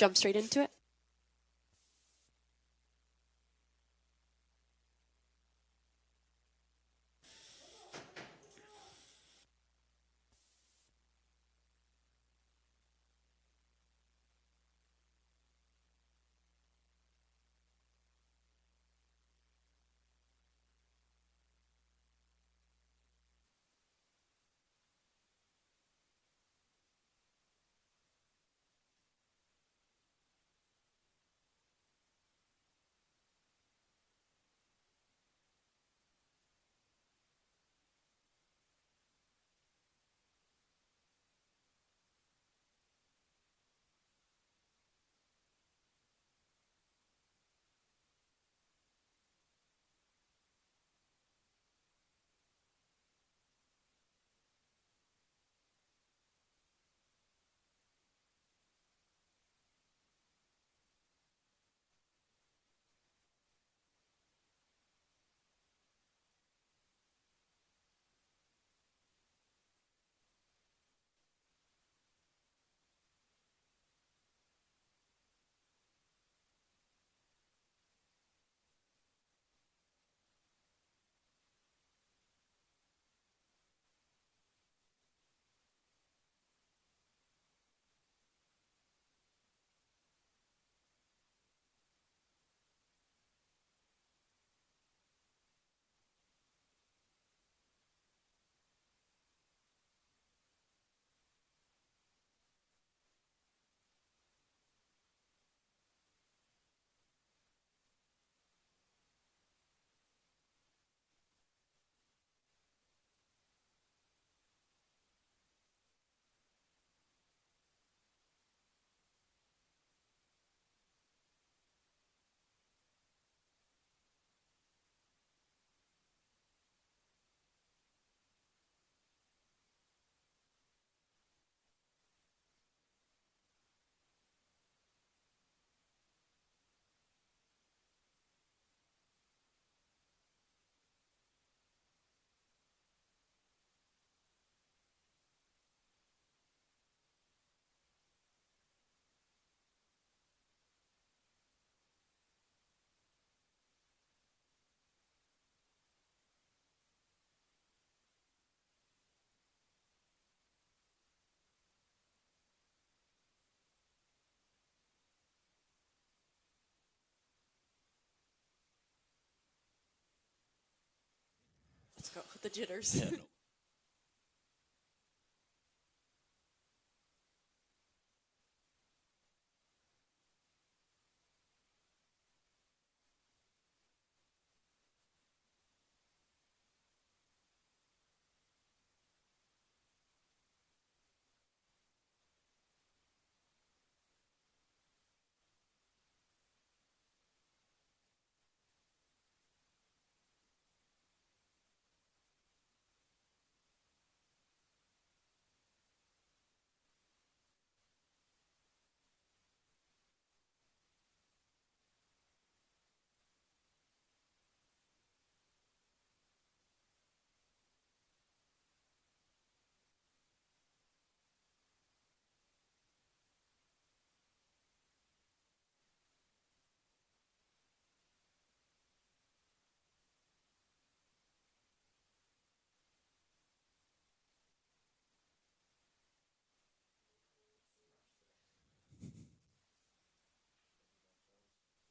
jump straight into it. Let's go with the jitters. Yeah, no.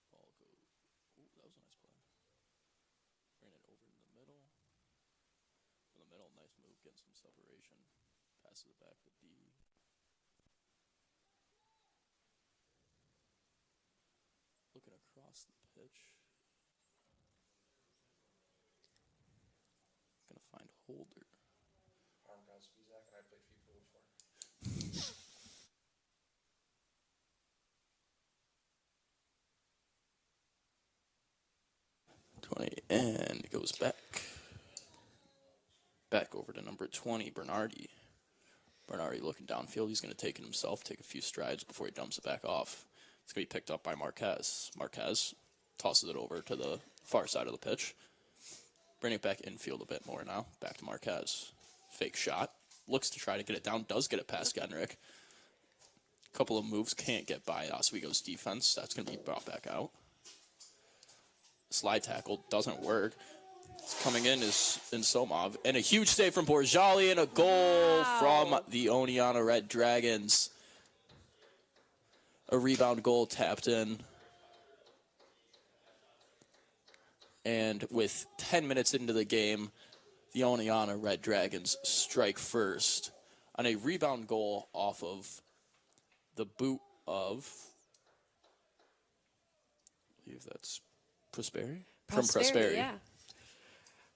Ball goes. Ooh, that was a nice play. Ran it over in the middle. In the middle, nice move, getting some separation. Passes it back to D. Looking across the pitch. Gonna find Holder. Arm down Spizak, and I played FIFA before. 20, and it goes back. Back over to number 20, Bernardi. Bernardi looking downfield. He's going to take it himself, take a few strides before he dumps it back off. It's going to be picked up by Marquez. Marquez tosses it over to the far side of the pitch. Bring it back infield a bit more now. Back to Marquez. Fake shot. Looks to try to get it down. Does get it past Genrick. couple of moves can't get by Oswego's defense. That's going to be brought back out. Slide tackle doesn't work. Coming in is Somov. And a huge save from Borjali and a goal from the Oneonta Red Dragons. A rebound goal tapped in. And with 10 minutes into the game, the Oneonta Red Dragons strike first on a rebound goal off of the boot of, I believe that's Prosperi? From Prosperi. Yeah.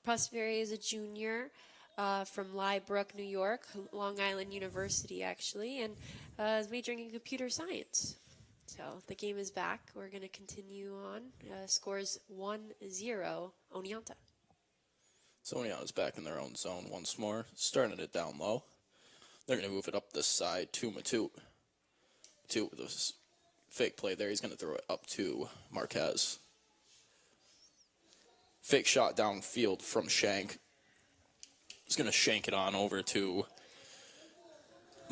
Prosperi is a junior from Lybrook, New York, Long Island University, actually, and is majoring in computer science. So the game is back. We're going to continue on. Scores 1-0, Oneonta. So Oneonta's back in their own zone once more, starting it down low. They're going to move it up this side to Matute. Matute with a fake play there. He's going to throw it up to Marquez. Fake shot downfield from Shank. He's going to shank it on over to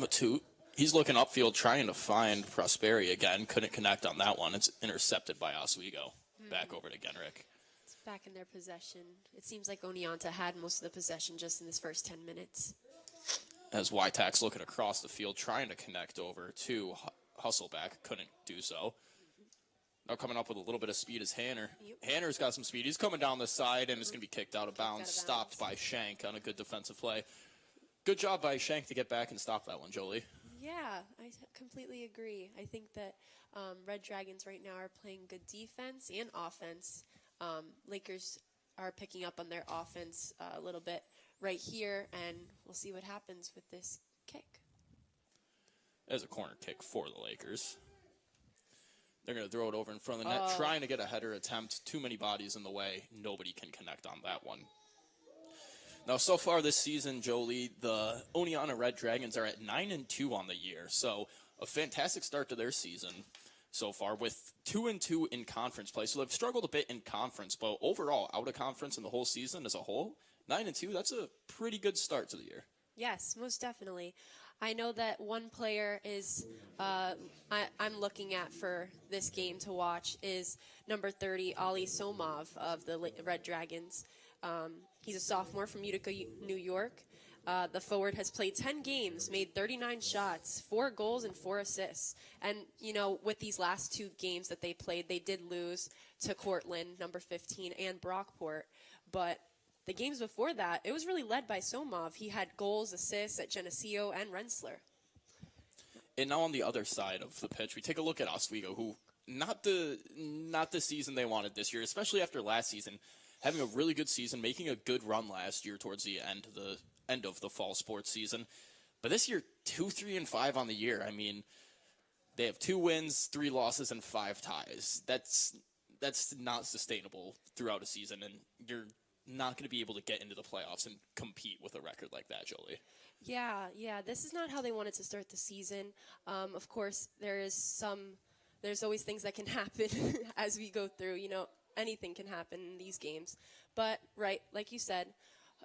Matute. He's looking upfield trying to find Prosperi again. Couldn't connect on that one. It's intercepted by Oswego. Back over to Genrick. It's back in their possession. It seems like Oneonta had most of the possession just in this first 10 minutes. As Wytack's looking across the field, trying to connect over to Hustleback. Couldn't do so. Now coming up with a little bit of speed is Hanner. Yep. Hanner's got some speed. He's coming down the side and it's going to be kicked out of bounds. Stopped by Shank on a good defensive play. Good job by Shank to get back and stop that one, Jolie. Yeah, I completely agree. I think that Red Dragons right now are playing good defense and offense. Lakers are picking up on their offense a little bit right here, and we'll see what happens with this kick. There's a corner kick for the Lakers. They're going to throw it over in front of the net, trying to get a header attempt. Too many bodies in the way. Nobody can connect on that one. Now, so far this season, Jolie, the Oneonta Red Dragons are at 9-2 on the year. So a fantastic start to their season so far with 2-2 in conference play. So they've struggled a bit in conference, but overall, out of conference in the whole season as a whole, 9-2, that's a pretty good start to the year. Yes, most definitely. I know that one player is I'm looking at for this game to watch is number 30, Ali Somov of the Red Dragons. He's a sophomore from Utica, New York. The forward has played 10 games, made 39 shots, 4 goals, and 4 assists. And, you know, with these last 2 games that they played, they did lose to Cortland, number 15, and Brockport. But the games before that, it was really led by Somov. He had goals, assists at Geneseo and Rensselaer. And now on the other side of the pitch, we take a look at Oswego, who not the season they wanted this year, especially after last season, having a really good season, making a good run last year towards the end of the fall sports season. But this year, 2-3-5 on the year. I mean, they have 2 wins, 3 losses, and 5 ties. That's not sustainable throughout a season, and you're not going to be able to get into the playoffs and compete with a record like that, Jolie. Yeah, this is not how they wanted to start the season. Of course, there's always things that can happen as we go through. You know, anything can happen in these games. But, right, like you said,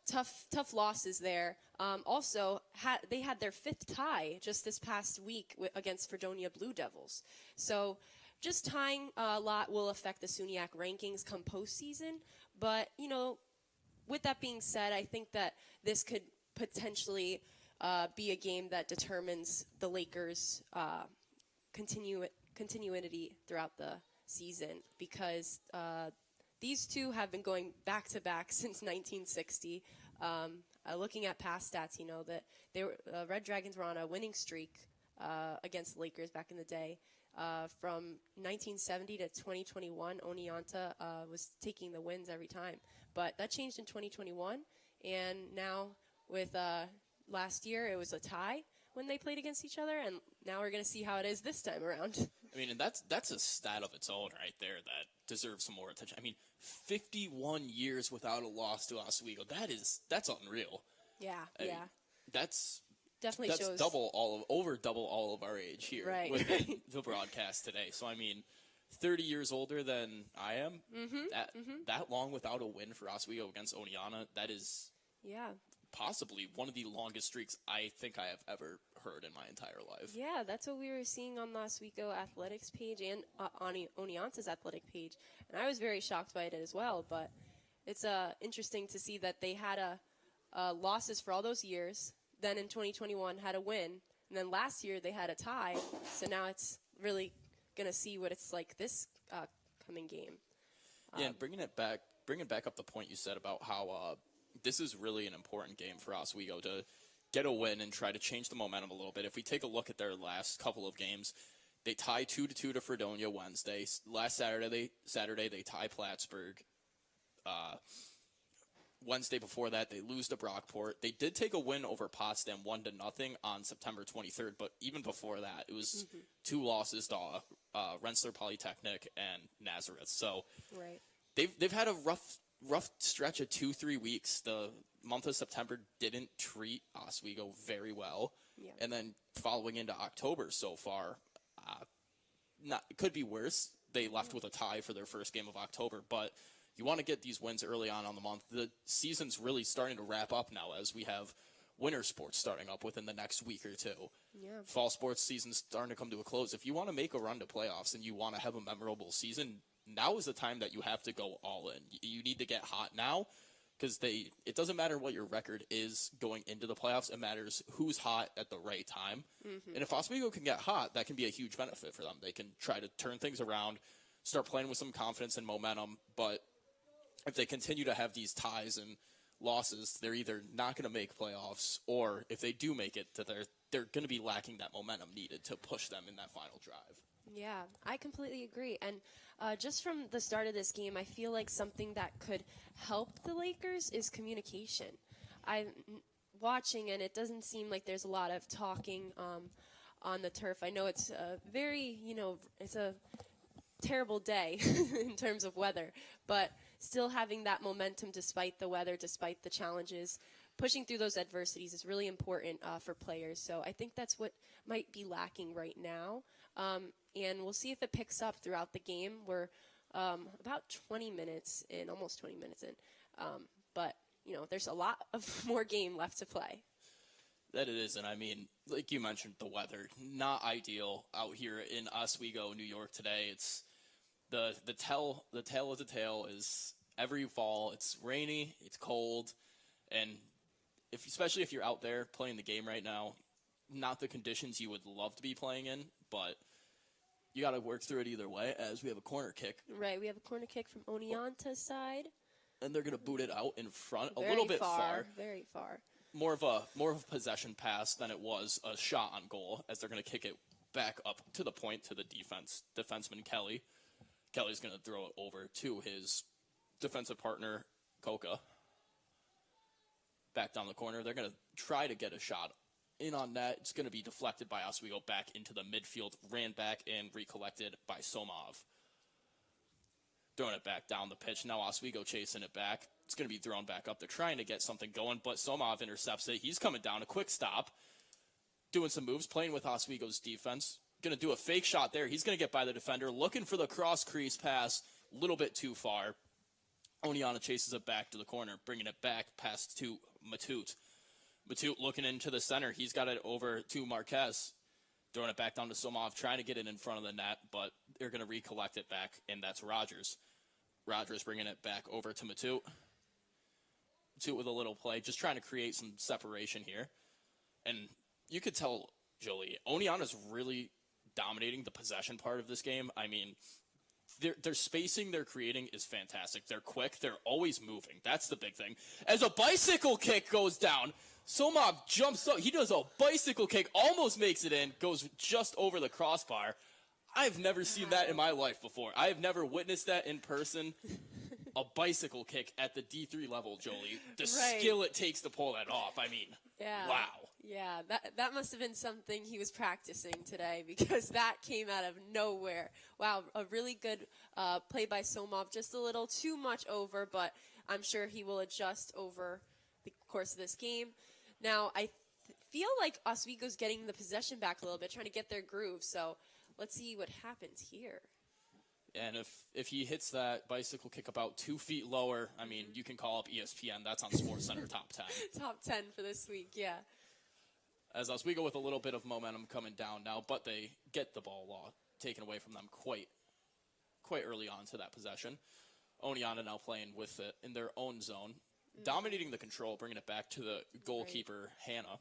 tough losses there. Also, they had their 5th tie just this past week against Fredonia Blue Devils. So just tying a lot will affect the SUNYAC rankings come postseason. But, you know, with that being said, I think that this could potentially be a game that determines the Lakers' continuity throughout the season, because these two have been going back-to-back since 1960. Looking at past stats, you know, that Red Dragons were on a winning streak against the Lakers back in the day. From 1970 to 2021, Oneonta was taking the wins every time. But that changed in 2021, and now with last year, it was a tie when they played against each other, and now we're going to see how it is this time around. I mean, and that's a stat of its own right there that deserves some more attention. I mean, 51 years without a loss to Oswego. That's unreal. Yeah. That's definitely shows over double all of our age here with the broadcast today. So I mean, 30 years older than I am. That long without a win for Oswego against Oneonta. That is possibly one of the longest streaks I think I have ever heard in my entire life. Yeah, that's what we were seeing on the Oswego athletics page and on Oneonta's athletic page. And I was very shocked by it as well. But it's interesting to see that they had losses for all those years. Then in 2021 had a win. And then last year they had a tie. So now it's really going to see what it's like this coming game. Yeah, and bringing back up the point you said about how this is really an important game for Oswego to get a win and try to change the momentum a little bit. If we take a look at their last couple of games, they tie 2-2 to Fredonia Wednesday. Last Saturday they tie Plattsburgh. Wednesday before that, they lose to Brockport. They did take a win over Potsdam 1-0 on September 23rd, but even before that, it was 2 losses to Rensselaer Polytechnic and Nazareth. So Right. they've had a rough stretch of 2-3 weeks. The month of September didn't treat Oswego very well, Yeah. and then following into October so far, it could be worse. They left with a tie for their first game of October, but you want to get these wins early on the month. The season's really starting to wrap up now as we have winter sports starting up within the next week or two. Yeah. Fall sports season's starting to come to a close. If you want to make a run to playoffs and you want to have a memorable season, now is the time that you have to go all in. You need to get hot now because it doesn't matter what your record is going into the playoffs. It matters who's hot at the right time. And if Oswego can get hot, that can be a huge benefit for them. They can try to turn things around, start playing with some confidence and momentum. But if they continue to have these ties and losses, they're either not going to make playoffs, or if they do make it, they're going to be lacking that momentum needed to push them in that final drive. Yeah, I completely agree. And just from the start of this game, I feel like something that could help the Lakers is communication. I'm watching, and it doesn't seem like there's a lot of talking on the turf. I know it's it's a terrible day in terms of weather, but still having that momentum despite the weather, despite the challenges, pushing through those adversities is really important for players. So I think that's what might be lacking right now. And we'll see if it picks up throughout the game. We're about 20 minutes in, almost 20 minutes in. But, there's a lot of more game left to play. That it is, and I mean, like you mentioned, the weather, not ideal out here in Oswego, New York today. It's the tale of the tale is every fall it's rainy, it's cold, and especially if you're out there playing the game right now, not the conditions you would love to be playing in, but you got to work through it either way, as we have a corner kick. Right, we have a corner kick from Oneonta's side. And they're going to boot it out in front, Very a little bit far. Very far. More of a possession pass than it was a shot on goal, as they're going to kick it back up to the point to the defenseman Kelly. Kelly's going to throw it over to his defensive partner, Coca. Back down the corner. They're going to try to get a shot in on net. It's going to be deflected by Oswego back into the midfield, ran back and recollected by Somov. Throwing it back down the pitch. Now Oswego chasing it back. It's going to be thrown back up. They're trying to get something going, but Somov intercepts it. He's coming down. A quick stop. Doing some moves, playing with Oswego's defense. Going to do a fake shot there. He's going to get by the defender. Looking for the cross crease pass. A little bit too far. Oneonta chases it back to the corner, bringing it back past to Matute. Matute looking into the center. He's got it over to Marquez. Throwing it back down to Somov, trying to get it in front of the net, but they're going to recollect it back, and that's Rogers. Rogers bringing it back over to Matute. Matute with a little play, just trying to create some separation here. And you could tell, Jolie, Oneonta's really dominating the possession part of this game. I mean, their spacing they're creating is fantastic. They're quick. They're always moving. That's the big thing. As a bicycle kick goes down, Somov jumps up. He does a bicycle kick, almost makes it in, goes just over the crossbar. I've never seen that in my life before. I have never witnessed that in person. A bicycle kick at the D3 level, Jolie. The skill it takes to pull that off. I mean, wow. Yeah, that must have been something he was practicing today, because that came out of nowhere. Wow, a really good play by Somov. Just a little too much over, but I'm sure he will adjust over the course of this game. Now, I feel like Oswego's getting the possession back a little bit, trying to get their groove. So let's see what happens here. And if he hits that bicycle kick about 2 feet lower, I mean, you can call up ESPN. That's on SportsCenter Top 10. Top 10 for this week, yeah. as Oswego with a little bit of momentum coming down now, but they get the ball taken away from them quite early on to that possession. Oneonta now playing with it in their own zone, dominating the control, bringing it back to the goalkeeper, Hannah.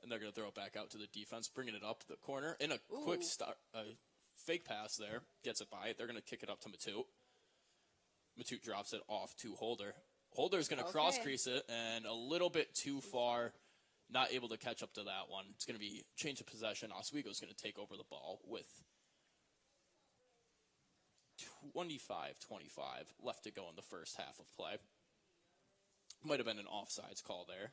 And they're going to throw it back out to the defense, bringing it up the corner. In a quick start, fake pass there, gets it by. They're going to kick it up to Matute. Matute drops it off to Holder. Holder's going to cross-crease it, and a little bit too far, not able to catch up to that one. It's going to be change of possession. Oswego's going to take over the ball with 25-25 left to go in the first half of play. Might have been an offsides call there.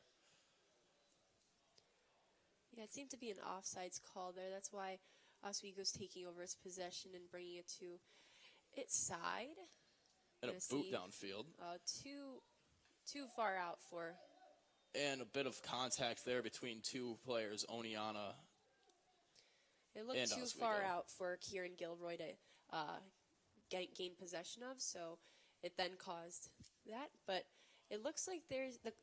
Yeah, it seemed to be an offsides call there. That's why Oswego's taking over its possession and bringing it to its side. And a boot downfield. Too far out for. And a bit of contact there between two players, Oneonta. It looked too far out for Kieran Gilroy to gain possession of, so it then caused that. But it looks like there's the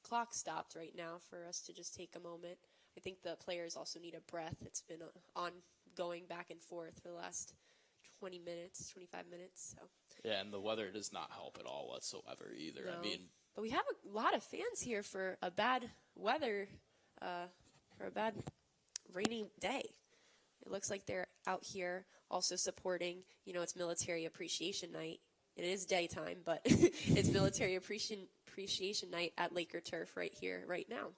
clock stopped right now for us to just take a moment. I think the players also need a breath. It's been ongoing back and forth for the last 20 minutes, 25 minutes. So. Yeah, and the weather does not help at all whatsoever either. No. I mean, but we have a lot of fans here for a bad weather, for a bad rainy day. It looks like they're out here also supporting, it's Military Appreciation Night. It is daytime, but it's Military Appreciation Night at Laker Turf right here, right now.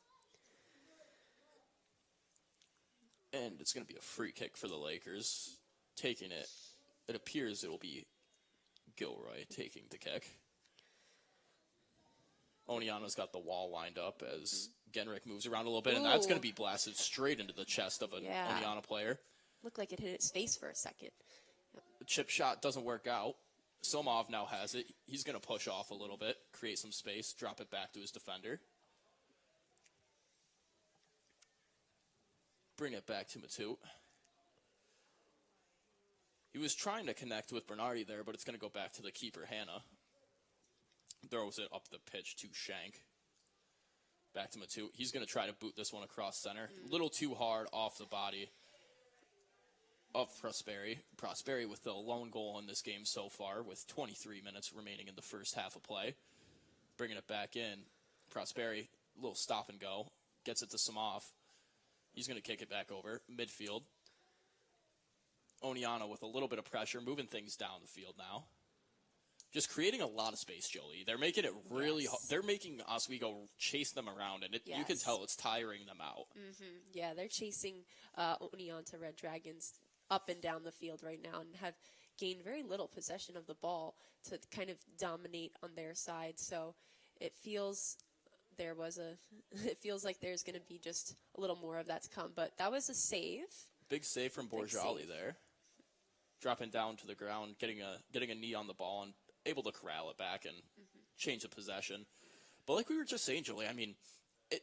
And it's going to be a free kick for the Lakers. Taking it, it appears it will be Gilroy taking the kick. Oneonta's got the wall lined up as Genrick moves around a little bit, and that's going to be blasted straight into the chest of an Oneonta player. Looked like it hit its face for a second. Yep. The chip shot doesn't work out. Somov now has it. He's going to push off a little bit, create some space, drop it back to his defender. Bring it back to Matute. He was trying to connect with Bernardi there, but it's going to go back to the keeper, Hannah. Throws it up the pitch to Shank. Back to Matute. He's going to try to boot this one across center. A little too hard off the body of Prosperi. Prosperi with the lone goal in this game so far with 23 minutes remaining in the first half of play. Bringing it back in. Prosperi, a little stop and go. Gets it to Somov. He's going to kick it back over. Midfield. Oneonta with a little bit of pressure, moving things down the field now. Just creating a lot of space, Jolie. They're making it really hard. They're making Oswego chase them around, and you can tell it's tiring them out. Yeah, they're chasing Oneonta Red Dragons up and down the field right now and have gained very little possession of the ball to kind of dominate on their side. So it feels it feels like there's going to be just a little more of that to come. But that was a save. Big save from Borjali there. Dropping down to the ground, getting a knee on the ball, and able to corral it back and change the possession. But like we were just saying, Julie, I mean,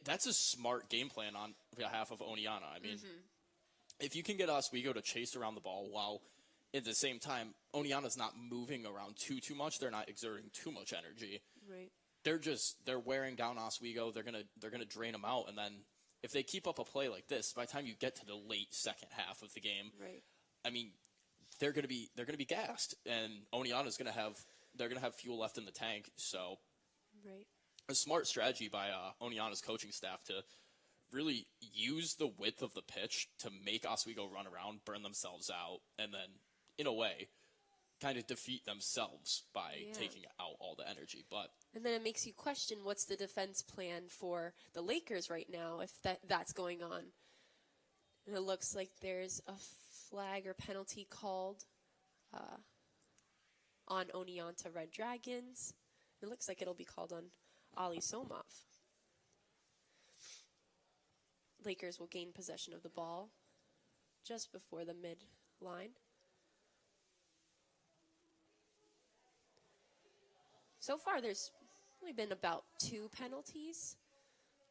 that's a smart game plan on behalf of Oneonta. I mean, if you can get Oswego to chase around the ball while at the same time Oneonta's not moving around too much, they're not exerting too much energy. Right. They're wearing down Oswego. They're gonna drain them out, and then if they keep up a play like this, by the time you get to the late second half of the game, I mean, they're gonna be gassed, and Oneonta's gonna have fuel left in the tank. So, a smart strategy by Oneonta's coaching staff to really use the width of the pitch to make Oswego run around, burn themselves out, and then, in a way, kind of defeat themselves by taking out all the energy. And then it makes you question what's the defense plan for the Lakers right now if that's going on. And it looks like there's a flag or penalty called on Oneonta Red Dragons. It looks like it'll be called on Ali Somov. Lakers will gain possession of the ball just before the mid-line. So far, there's only been about 2 penalties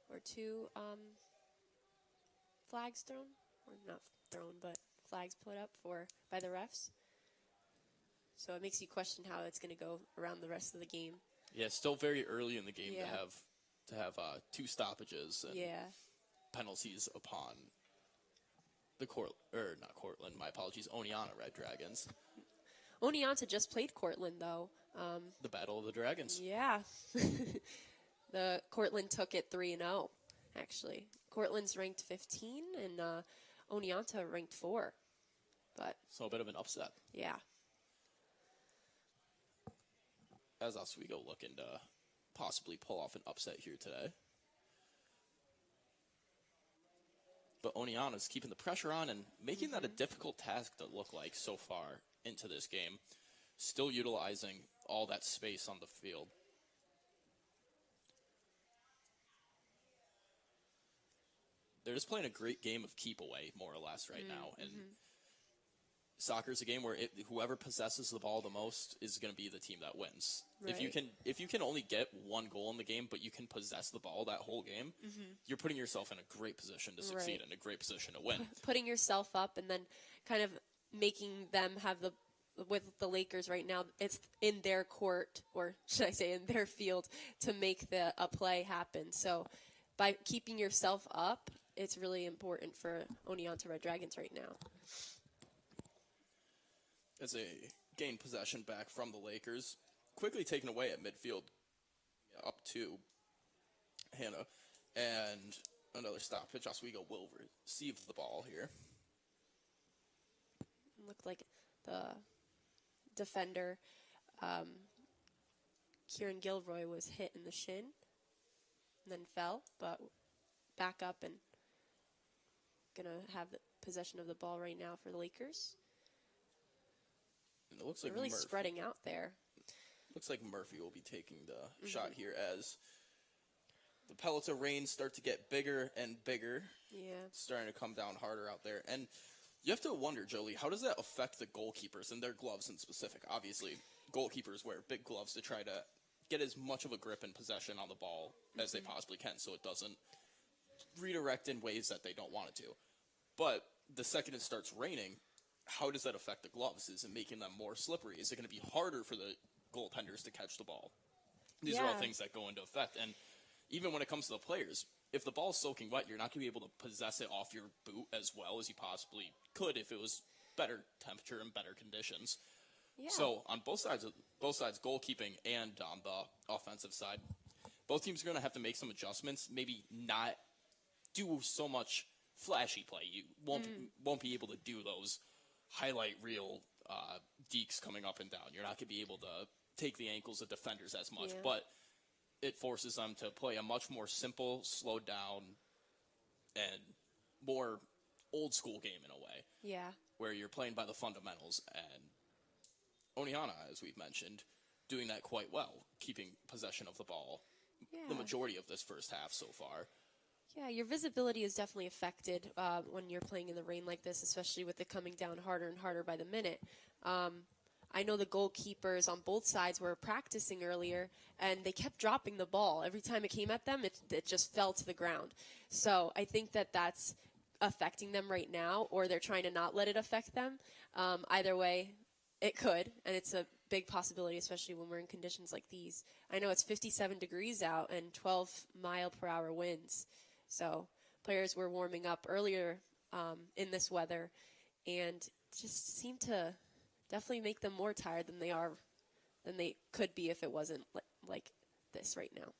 or 2 flags thrown, or not thrown, but flags put up by the refs. So it makes you question how it's going to go around the rest of the game. Yeah, still very early in the game to have to have 2 stoppages and Yeah. penalties upon the not Cortland, my apologies, Oneonta Red Dragons. Oneonta just played Cortland, though. The Battle of the Dragons. Yeah. The Cortland took it 3-0, actually. Cortland's ranked 15, and Oneonta ranked 4. But, So a bit of an upset. yeah. As Oswego looking to possibly pull off an upset here today. But Oneonta's keeping the pressure on and making that a difficult task to look like so far into this game. Still utilizing all that space on the field. They're just playing a great game of keep away, more or less, right now. And soccer is a game where whoever possesses the ball the most is going to be the team that wins. Right. If you can only get 1 goal in the game, but you can possess the ball that whole game, you're putting yourself in a great position to succeed, Right. and a great position to win. Putting yourself up and then kind of making them have with the Lakers right now, it's in their court, or should I say in their field, to make a play happen. So by keeping yourself up, it's really important for Oneonta Red Dragons right now. As they gain possession back from the Lakers, quickly taken away at midfield, up to Hannah, and another stoppage. Oswego will receive the ball here. Looked like the defender, Kieran Gilroy, was hit in the shin and then fell, but back up and gonna have the possession of the ball right now for the Lakers. And it looks They're like really spreading out there. Looks like Murphy will be taking the shot here as the pellets of rain start to get bigger and bigger. Yeah. Starting to come down harder out there. And you have to wonder, Jolie, how does that affect the goalkeepers and their gloves in specific? Obviously, goalkeepers wear big gloves to try to get as much of a grip and possession on the ball as they possibly can so it doesn't redirect in ways that they don't want it to. But the second it starts raining, how does that affect the gloves? Is it making them more slippery? Is it going to be harder for the goaltenders to catch the ball? These are all Yeah. things that go into effect. And even when it comes to the players, if the ball's soaking wet, you're not going to be able to possess it off your boot as well as you possibly could if it was better temperature and better conditions. Yeah. So on both sides, goalkeeping and on the offensive side, both teams are going to have to make some adjustments. Maybe not do so much flashy play. You won't be able to do those highlight reel dekes coming up and down. You're not going to be able to take the ankles of defenders as much, Yeah. but it forces them to play a much more simple, slowed down, and more old school game in a way, Yeah. where you're playing by the fundamentals. And Oneonta, as we've mentioned, doing that quite well, keeping possession of the ball Yeah. the majority of this first half so far. Yeah, your visibility is definitely affected when you're playing in the rain like this, especially with it coming down harder and harder by the minute. I know the goalkeepers on both sides were practicing earlier, and they kept dropping the ball. Every time it came at them, it just fell to the ground. So I think that's affecting them right now, or they're trying to not let it affect them. Either way, it could, and it's a big possibility, especially when we're in conditions like these. I know it's 57 degrees out and 12-mile-per-hour winds. So players were warming up earlier in this weather, and just seemed to definitely make them more tired than they could be if it wasn't like this right now.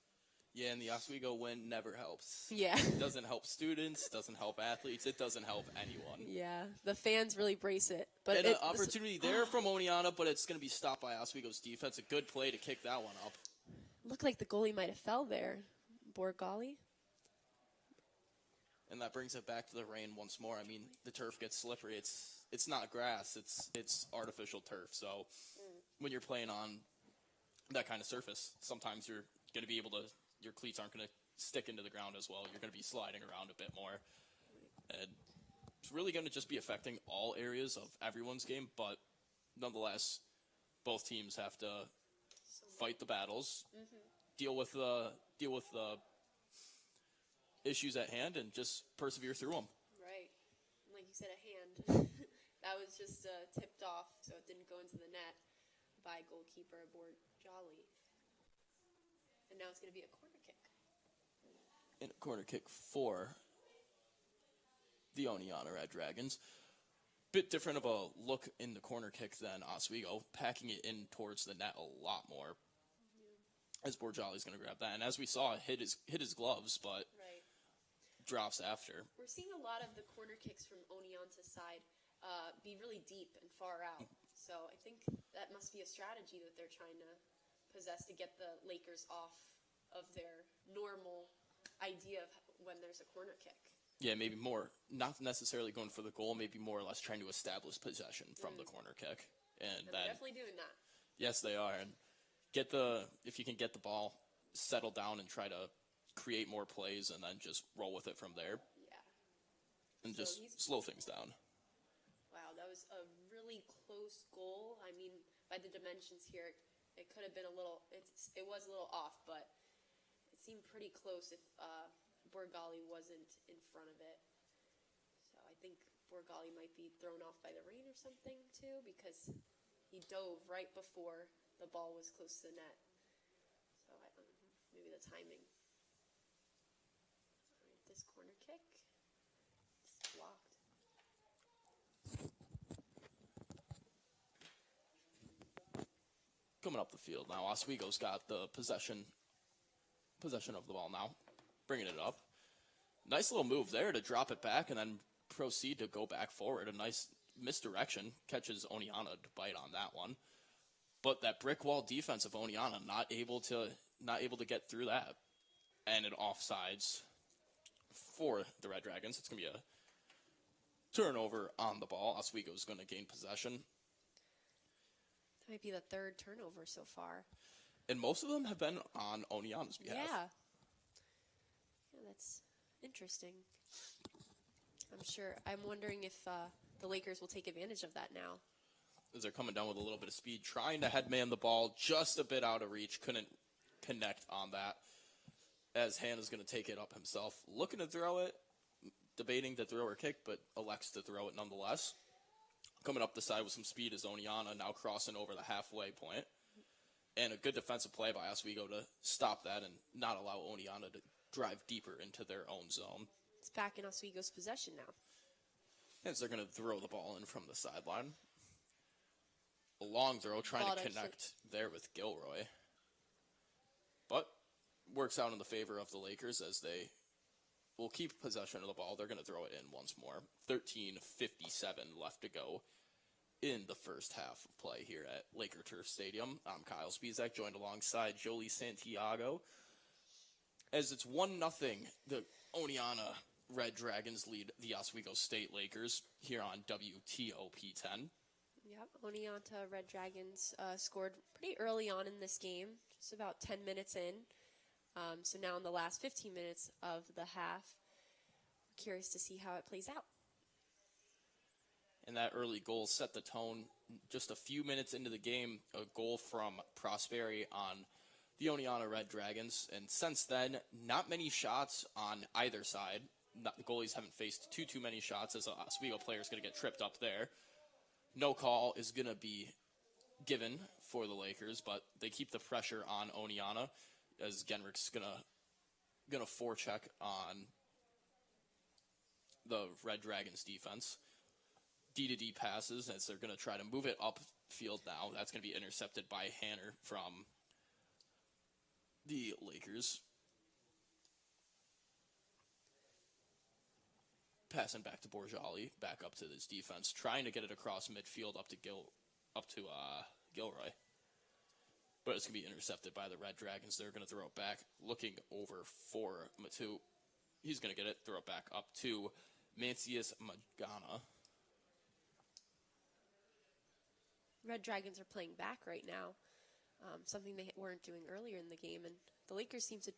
Yeah, and the Oswego win never helps. Yeah. It doesn't help students, doesn't help athletes, it doesn't help anyone. Yeah, the fans really brace it. But And an opportunity there from Oneonta, but it's going to be stopped by Oswego's defense. A good play to kick that one up. looked like the goalie might have fell there. Borgali. And that brings it back to the rain once more. I mean, the turf gets slippery. It's not grass. It's artificial turf. So when you're playing on that kind of surface, sometimes you're going to be able to, your cleats aren't going to stick into the ground as well. You're going to be sliding around a bit more. And it's really going to just be affecting all areas of everyone's game. But nonetheless, both teams have to fight the battles, deal with the issues at hand, and just persevere through them. Right. Like you said, a hand. That was just tipped off, so it didn't go into the net by goalkeeper Borgali. And now it's going to be a corner kick. And a corner kick for the Oneonta Red Dragons. Bit different of a look in the corner kick than Oswego, packing it in towards the net a lot more. As Borjali's going to grab that. And as we saw, hit his gloves, but Right. drops after. We're seeing a lot of the corner kicks from Oneonta's side be really deep and far out. So I think that must be a strategy that they're trying to possess to get the Lakers off of their normal idea of when there's a corner kick. Yeah, maybe more, not necessarily going for the goal, maybe more or less trying to establish possession from the corner kick. And they're then, definitely doing that. yes, they are. And if you can get the ball, settle down and try to create more plays and then just roll with it from there Yeah. and So just slow things down. Wow, that was a really close goal. I mean, by the dimensions here, it could have been a little. It was a little off, but it seemed pretty close if Borgali wasn't in front of it. So I think Borgali might be thrown off by the rain or something too, because he dove right before the ball was close to the net. So I don't know, maybe the timing. All right, this corner kick is blocked. Coming up the field now, Oswego's got the possession of the ball now, bringing it up. Nice little move there to drop it back and then proceed to go back forward. A nice misdirection, catches Oneonta to bite on that one. But that brick wall defense of Oneonta not able to get through that. And it offsides for the Red Dragons. It's going to be a turnover on the ball. Oswego's going to gain possession. That might be the third turnover so far. And most of them have been on Oneonta's behalf. Yeah, that's interesting. I'm wondering if the Lakers will take advantage of that now. As they're coming down with a little bit of speed, trying to headman the ball just a bit out of reach. Couldn't connect on that. As Hannah's going to take it up himself. Looking to throw it, debating to throw or kick, but elects to throw it nonetheless. Coming up the side with some speed is Oneonta, now crossing over the halfway point. And a good defensive play by Oswego to stop that and not allow Oneonta to drive deeper into their own zone. It's back in Oswego's possession now. As they're going to throw the ball in from the sideline. A long throw, trying to connect there with Gilroy. But works out in the favor of the Lakers as they will keep possession of the ball. They're going to throw it in once more. 13:57 left to go in the first half of play here at Laker Turf Stadium. I'm Kyle Spizak, joined alongside Jolie Santiago. As it's 1-0, the Oneonta Red Dragons lead the Oswego State Lakers here on WTOP 10. Yep, Oneonta Red Dragons scored pretty early on in this game, just about 10 minutes in. So now in the last 15 minutes of the half, we're curious to see how it plays out. And that early goal set the tone. Just a few minutes into the game, a goal from Prosperi on the Oneonta Red Dragons. And since then, not many shots on either side. The goalies haven't faced too many shots, as a Oswego player is going to get tripped up there. No call is going to be given for the Lakers, but they keep the pressure on Oneonta as Genrich's gonna forecheck on the Red Dragons defense. D-to-D passes as they're going to try to move it upfield now. That's going to be intercepted by Hanner from the Lakers. Passing back to Borjali, back up to this defense, trying to get it across midfield up to Gilroy. But it's going to be intercepted by the Red Dragons. They're going to throw it back, looking over for Matu. He's going to get it, throw it back up to Mancius Magana. Red Dragons are playing back right now, something they weren't doing earlier in the game. And the Lakers seem to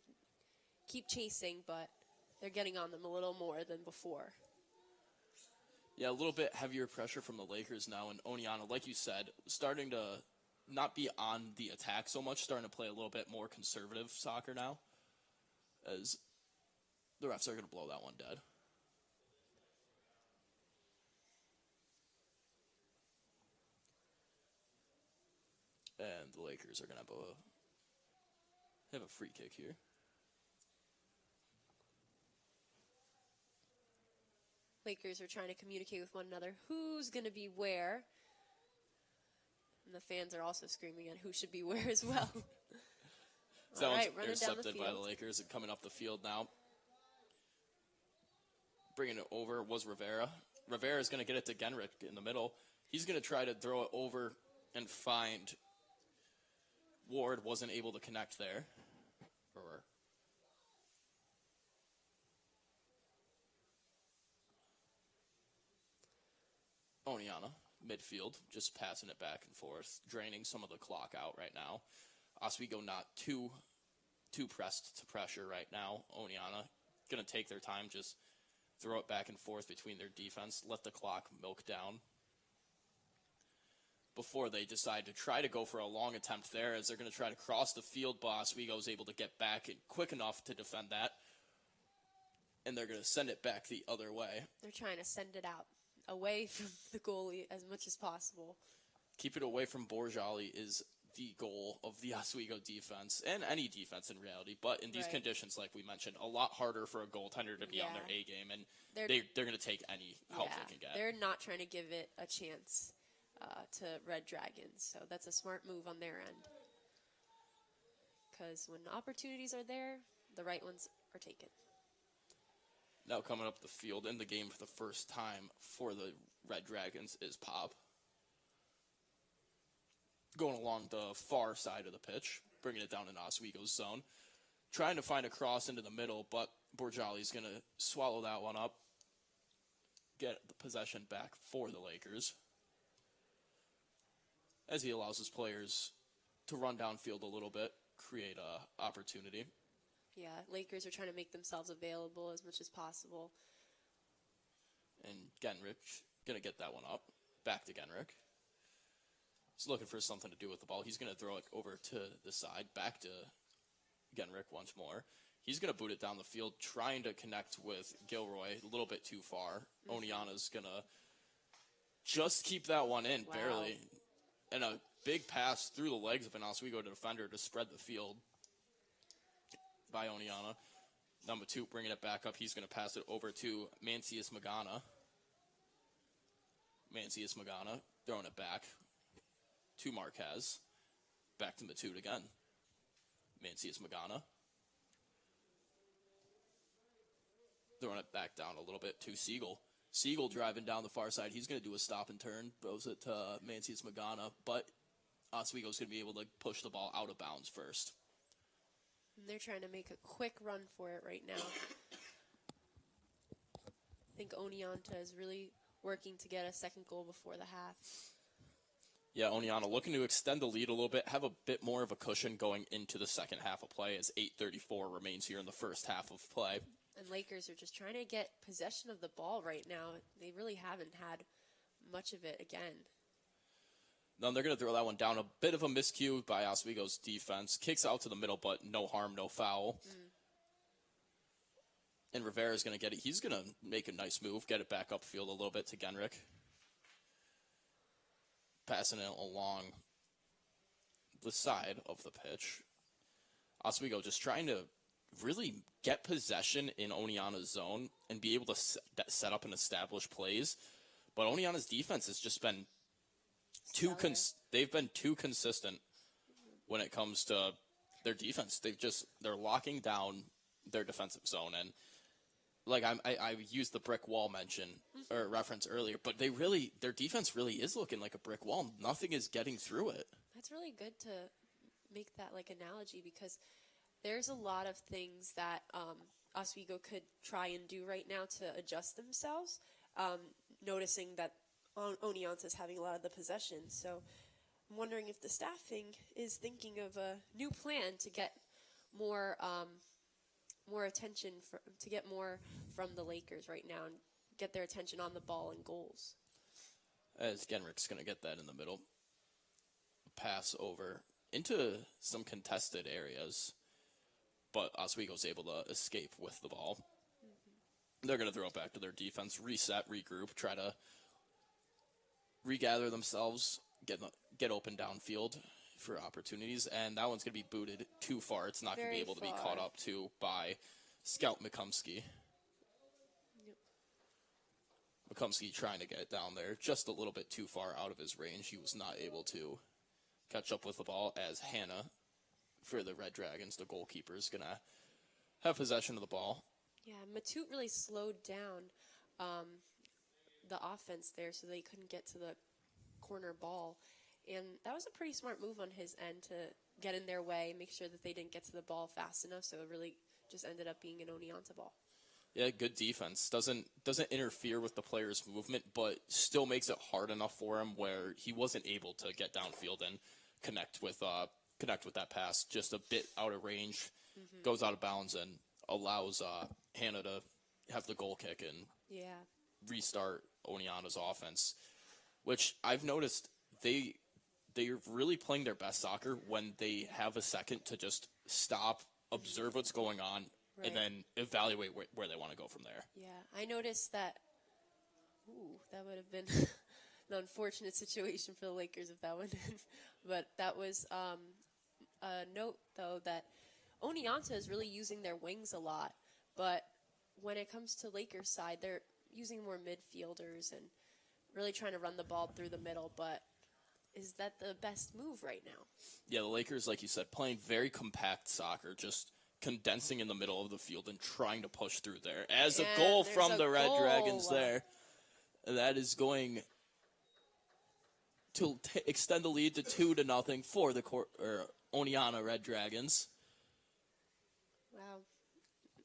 keep chasing, but they're getting on them a little more than before. Yeah, a little bit heavier pressure from the Lakers now. And Oneonta, like you said, starting to not be on the attack so much, starting to play a little bit more conservative soccer now, as the refs are going to blow that one dead. And the Lakers are going to have a free kick here. Lakers are trying to communicate with one another who's going to be where. And the fans are also screaming at who should be where as well. So All that right, one's running down the intercepted by the field. Lakers and coming up the field now. Bringing it over was Rivera. Rivera is going to get it to Genrich in the middle. He's going to try to throw it over and find Ward. Wasn't able to connect there. Oneonta, midfield, just passing it back and forth, draining some of the clock out right now. Oswego not too pressed to pressure right now. Oneonta going to take their time, just throw it back and forth between their defense, let the clock milk down before they decide to try to go for a long attempt there, as they're going to try to cross the field. But Oswego is able to get back and quick enough to defend that, and they're going to send it back the other way. They're trying to send it out away from the goalie as much as possible. Keep it away from Borjali is the goal of the Oswego defense, and any defense in reality. But in these conditions, like we mentioned, a lot harder for a goaltender to be on their A game, and they're going to take any help they can get. They're not trying to give it a chance to Red Dragons, so that's a smart move on their end. Because when opportunities are there, the right ones are taken. Now coming up the field in the game for the first time for the Red Dragons is Pop. Going along the far side of the pitch, bringing it down in Oswego's zone. Trying to find a cross into the middle, but Borjali's going to swallow that one up. Get the possession back for the Lakers, as he allows his players to run downfield a little bit, create a opportunity. Yeah, Lakers are trying to make themselves available as much as possible. And Genrich going to get that one up. Back to Genrich. He's looking for something to do with the ball. He's going to throw it over to the side. Back to Genrich once more. He's going to boot it down the field, trying to connect with Gilroy a little bit too far. Oneonta's going to just keep that one in, barely. And a big pass through the legs of an Oswego defender to spread the field by Oneonta. Number 2 bringing it back up. He's going to pass it over to Mancius Magana. Mancius Magana throwing it back to Marquez. Back to Matute again. Mancius Magana. Throwing it back down a little bit to Siegel. Siegel driving down the far side. He's going to do a stop and turn. Throws it to Mancius Magana. But Oswego's going to be able to push the ball out of bounds first. And they're trying to make a quick run for it right now. I think Oneonta is really working to get a second goal before the half. Yeah, Oneonta looking to extend the lead a little bit, have a bit more of a cushion going into the second half of play, as 8:34 remains here in the first half of play. And Lakers are just trying to get possession of the ball right now. They really haven't had much of it again. Then they're going to throw that one down. A bit of a miscue by Oswego's defense. Kicks out to the middle, but no harm, no foul. And Rivera's going to get it. He's going to make a nice move, get it back upfield a little bit to Genrich. Passing it along the side of the pitch. Oswego just trying to really get possession in Oneonta's zone and be able to set up and establish plays. But Oneonta's defense has just been they've been too consistent when it comes to their defense. They're locking down their defensive zone, and like I used the brick wall mention or reference earlier, but their defense really is looking like a brick wall. Nothing is getting through it. That's really good to make that like analogy, because there's a lot of things that Oswego could try and do right now to adjust themselves, noticing that Oneonta is having a lot of the possession. So I'm wondering if the staffing is thinking of a new plan to get more attention, to get more from the Lakers right now and get their attention on the ball and goals. As Genrich's going to get that in the middle. Pass over into some contested areas, but Oswego's able to escape with the ball. They're going to throw it back to their defense, reset, regroup, try to regather themselves, get open downfield for opportunities, and that one's going to be booted too far. It's not going to be able to be caught up to by Scout McCumsky. Yep. Mikumski trying to get it down there, just a little bit too far out of his range. He was not able to catch up with the ball as Hannah, for the Red Dragons, the goalkeeper, is going to have possession of the ball. Yeah, Matute really slowed down the offense there so they couldn't get to the corner ball. And that was a pretty smart move on his end to get in their way, make sure that they didn't get to the ball fast enough, so it really just ended up being an Oneonta ball. Yeah, good defense. Doesn't interfere with the player's movement, but still makes it hard enough for him where he wasn't able to get downfield and connect with that pass. Just a bit out of range, goes out of bounds, and allows Hannah to have the goal kick and restart Oneonta's offense. Which I've noticed they're really playing their best soccer when they have a second to just stop, observe what's going on, and then evaluate where they want to go from there. Yeah, I noticed that. That would have been an unfortunate situation for the Lakers if that went in. But that was a note, though, that Oneonta is really using their wings a lot. But when it comes to Lakers' side, they're using more midfielders and really trying to run the ball through the middle. But is that the best move right now? Yeah, the Lakers, like you said, playing very compact soccer, just condensing in the middle of the field and trying to push through there. As a goal from the Red Dragons there, that is going to extend the lead to 2-0 for the Oneonta Red Dragons. Wow.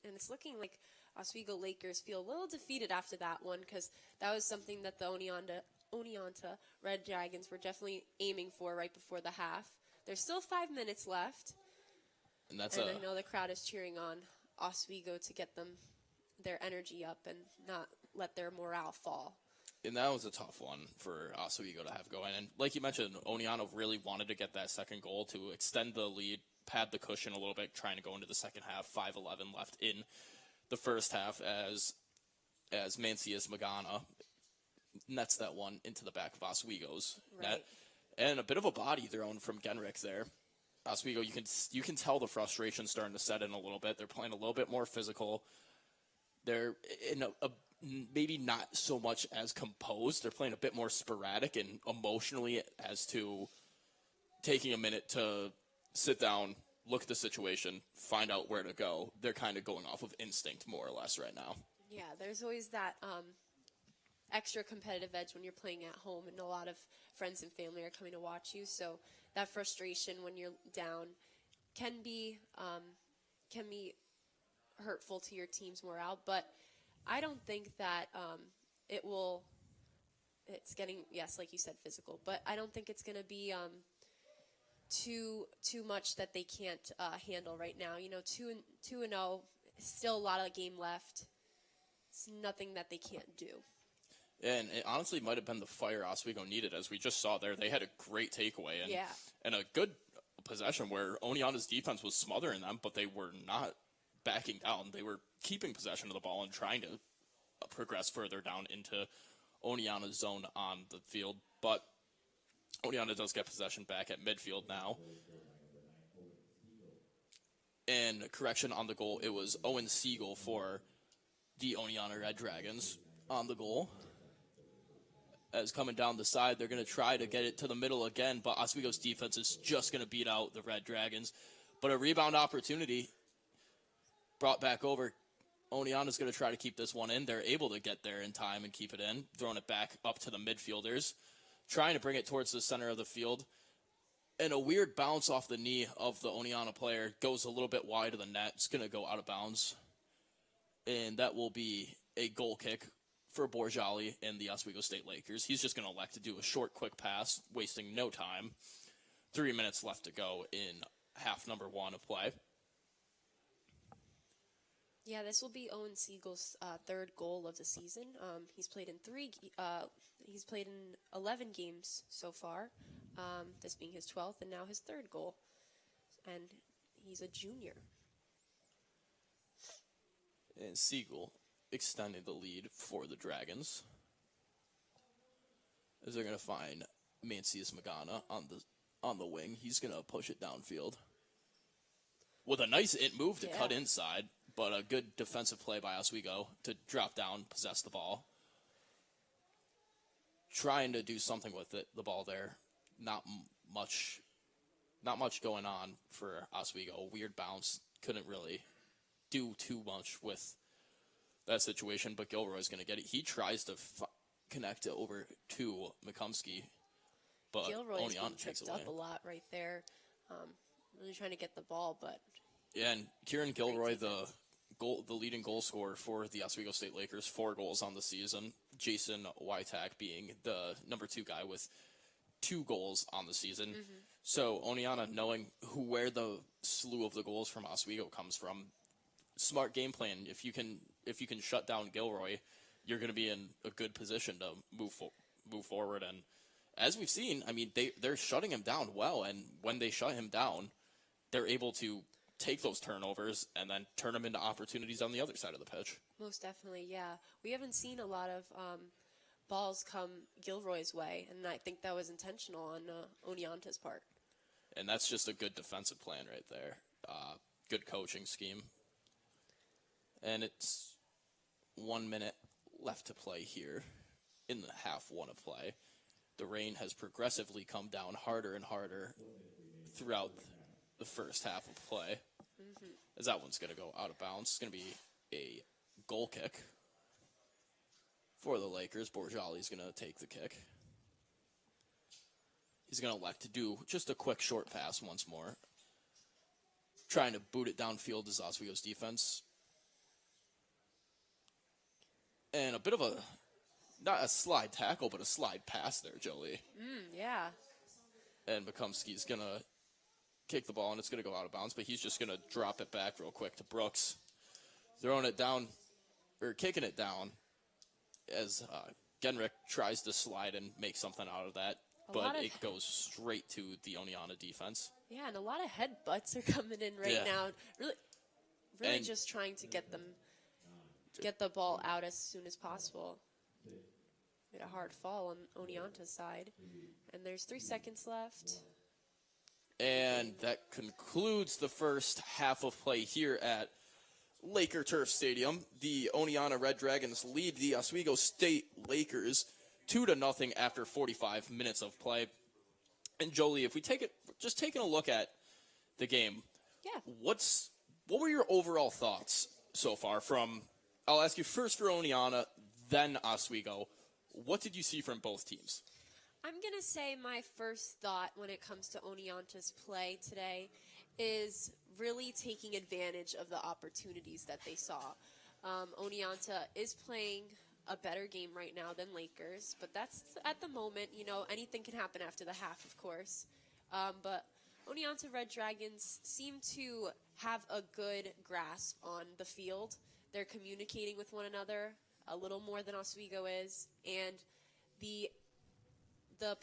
And it's looking like Oswego Lakers feel a little defeated after that one because that was something that the Oneonta Red Dragons were definitely aiming for right before the half. There's still 5 minutes left. And I know the crowd is cheering on Oswego to get their energy up and not let their morale fall. And that was a tough one for Oswego to have going. And like you mentioned, Oneonta really wanted to get that second goal to extend the lead, pad the cushion a little bit, trying to go into the second half. 5:11 left in the first half as Mancias Magana nets that one into the back of Oswego's net. And a bit of a body thrown from Genrich there. Oswego, you can tell the frustration starting to set in a little bit. They're playing a little bit more physical. They're in a maybe not so much as composed. They're playing a bit more sporadic and emotionally as to taking a minute to sit down, look at the situation, find out where to go. They're kind of going off of instinct more or less right now. Yeah, there's always that extra competitive edge when you're playing at home, and a lot of friends and family are coming to watch you. So that frustration when you're down can be hurtful to your team's morale. But I don't think that it's getting, yes, like you said, physical. But I don't think it's going to be too much that they can't handle right now. 2-0, still a lot of game left. It's nothing that they can't do. And it honestly might have been the fire Oswego needed, as we just saw there. They had a great takeaway and a good possession where Oneonta's defense was smothering them, but they were not backing down. They were keeping possession of the ball and trying to progress further down into Oneonta's zone on the field. But Oneonta does get possession back at midfield now. And correction on the goal, it was Owen Siegel for the Oneonta Red Dragons on the goal. As coming down the side, they're going to try to get it to the middle again, but Oswego's defense is just going to beat out the Red Dragons. But a rebound opportunity brought back over. Oneonta's going to try to keep this one in. They're able to get there in time and keep it in, throwing it back up to the midfielders, trying to bring it towards the center of the field. And a weird bounce off the knee of the Oneonta player goes a little bit wide of the net. It's going to go out of bounds. And that will be a goal kick for Borjali and the Oswego State Lakers. He's just going to elect to do a short, quick pass, wasting no time. 3 minutes left to go in half number one of play. Yeah, this will be Owen Siegel's third goal of the season. He's played in 11 games so far, this being his 12th, and now his third goal. And he's a junior. And Siegel extending the lead for the Dragons, as they're going to find Mancias Magana on the wing. He's going to push it downfield with a nice move to cut inside, but a good defensive play by Oswego to drop down, possess the ball. trying to do something with the ball there. Not much going on for Oswego. Weird bounce. Couldn't really do too much with that situation, but Gilroy's going to get it. He tries to connect it over to McCumsky, but Gilroy's Oneonta been takes tripped it away. up a lot right there. Really trying to get the ball, but Yeah, and Kieran Gilroy, defense. the leading goal scorer for the Oswego State Lakers, 4 goals on the season. Jason Wytak being the number 2 guy with 2 goals on the season. So Oneonta, knowing where the slew of the goals from Oswego comes from, smart game plan. If you can shut down Gilroy, you're going to be in a good position to move forward. And as we've seen, I mean, they're shutting him down well, and when they shut him down, they're able to take those turnovers and then turn them into opportunities on the other side of the pitch. most definitely, yeah. We haven't seen a lot of balls come Gilroy's way, and I think that was intentional on Oneonta's part. And that's just a good defensive plan right there. Good coaching scheme. And it's 1 minute left to play here in the half one of play. The rain has progressively come down harder and harder throughout the first half of play. As that one's going to go out of bounds. It's going to be a goal kick for the Lakers. Borjali's going to take the kick. He's going to elect to do just a quick short pass once more. Trying to boot it downfield is Oswego's defense. And a bit of not a slide tackle, but a slide pass there, Jolie. Yeah. And McCumsky's going to kick the ball, and it's going to go out of bounds, but he's just going to drop it back real quick to Brooks. Throwing it down, or kicking it down, as Genrick tries to slide and make something out of that. But it goes straight to the Oneonta defense. Yeah, and a lot of headbutts are coming in right now. Really And just trying to get the ball out as soon as possible. Made a hard fall on Oneonta's side. And there's 3 seconds left. And that concludes the first half of play here at Laker Turf Stadium. The Oneonta Red Dragons lead the Oswego State Lakers 2-0 after 45 minutes of play. And Jolie, if we just taking a look at the game, what were your overall thoughts so far from, I'll ask you first for Oneonta, then Oswego. What did you see from both teams? I'm going to say my first thought when it comes to Oneonta's play today is really taking advantage of the opportunities that they saw. Oneonta is playing a better game right now than Lakers, but that's at the moment. Anything can happen after the half, of course. But Oneonta Red Dragons seem to have a good grasp on the field. They're communicating with one another a little more than Oswego is, and the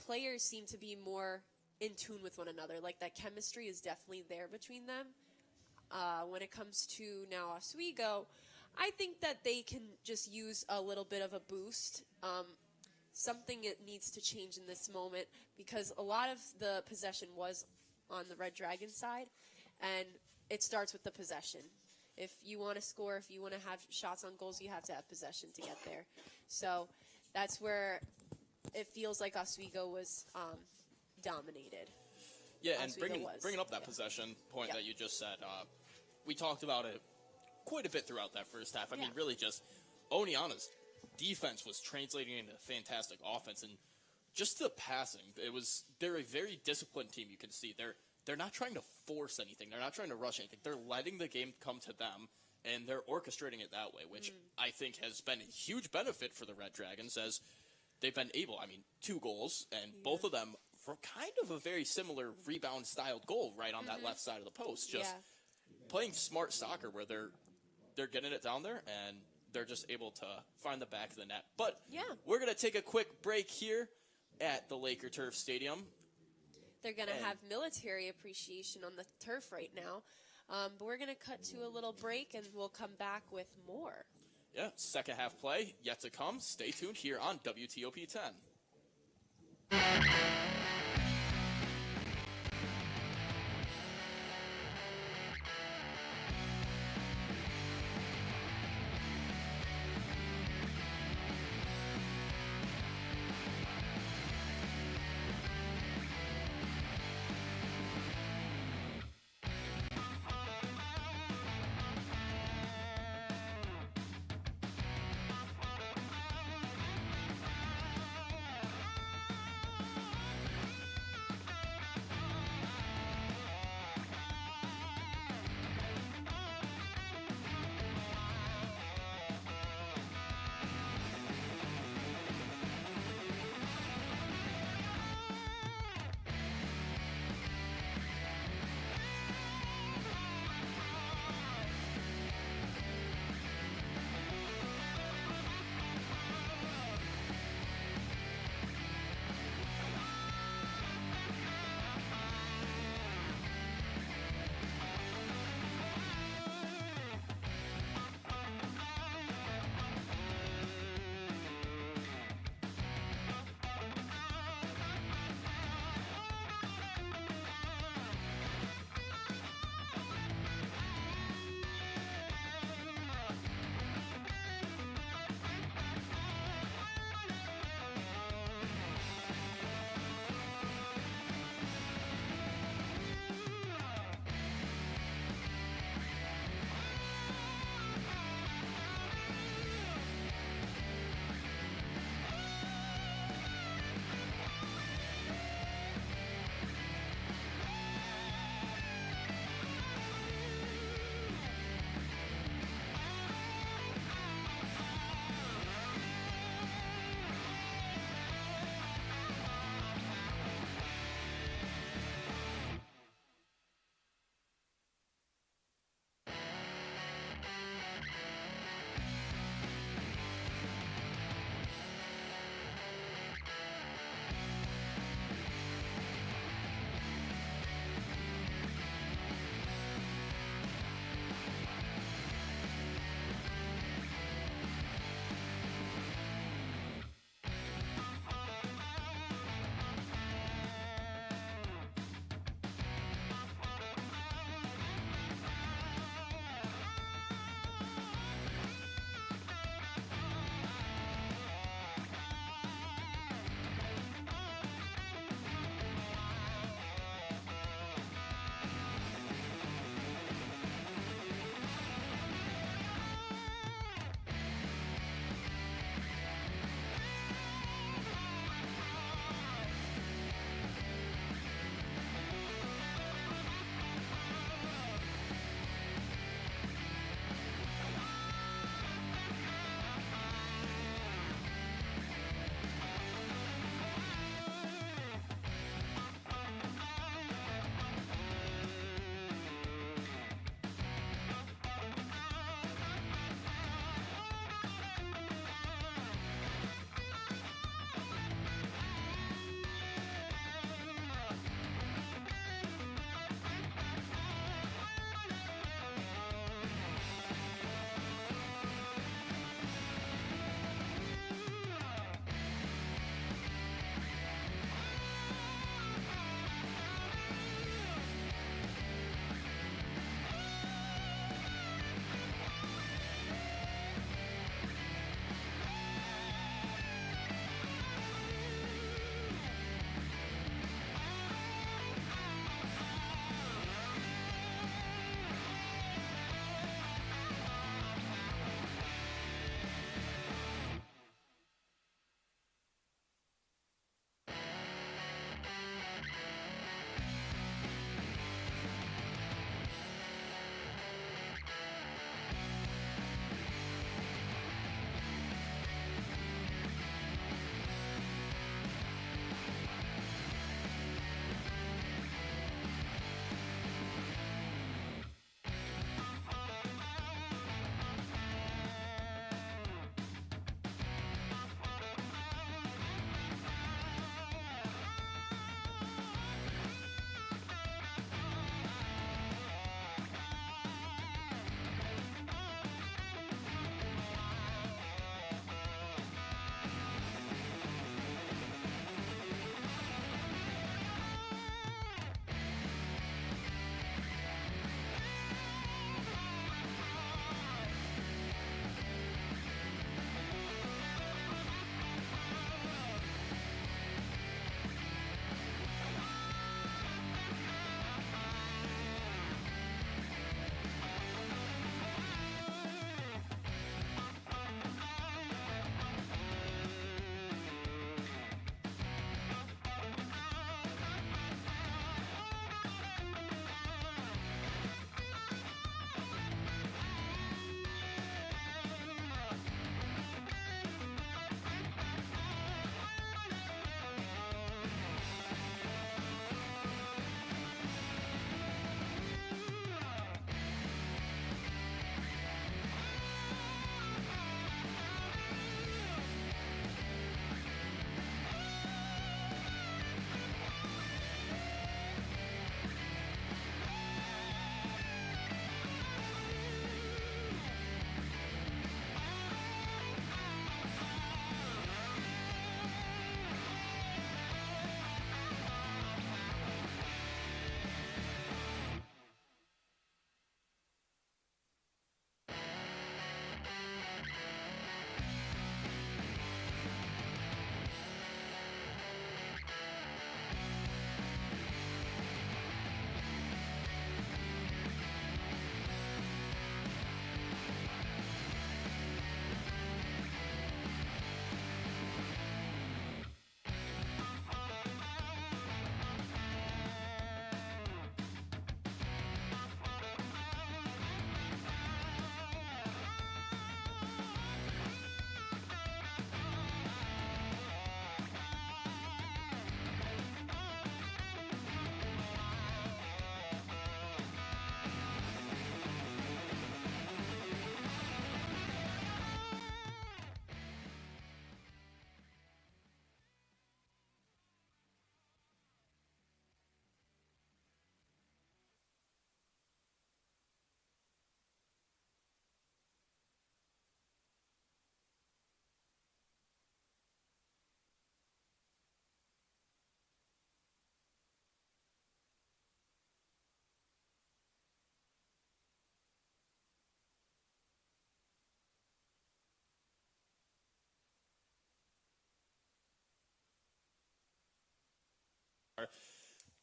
players seem to be more in tune with one another. Like, that chemistry is definitely there between them. When it comes to now Oswego, I think that they can just use a little bit of a boost. Something that needs to change in this moment, because a lot of the possession was on the Red Dragon side, and it starts with the possession. If you want to score, if you want to have shots on goals, you have to have possession to get there. So that's where it feels like Oswego was dominated. Yeah, and Oswego bringing up that possession point that you just said, we talked about it quite a bit throughout that first half. I mean, really just Oneonta's defense was translating into fantastic offense, and just the passing, they're a very disciplined team. You can see they're not trying to force anything. They're not trying to rush anything. They're letting the game come to them, and they're orchestrating it that way, which I think has been a huge benefit for the Red Dragons, as they've been able, 2 goals, and both of them for kind of a very similar rebound-styled goal right on that left side of the post. Just playing smart soccer where they're getting it down there, and they're just able to find the back of the net. But we're going to take a quick break here at the Laker Turf Stadium. They're going to have military appreciation on the turf right now. But we're going to cut to a little break, and we'll come back with more. Yeah, second half play yet to come. Stay tuned here on WTOP 10.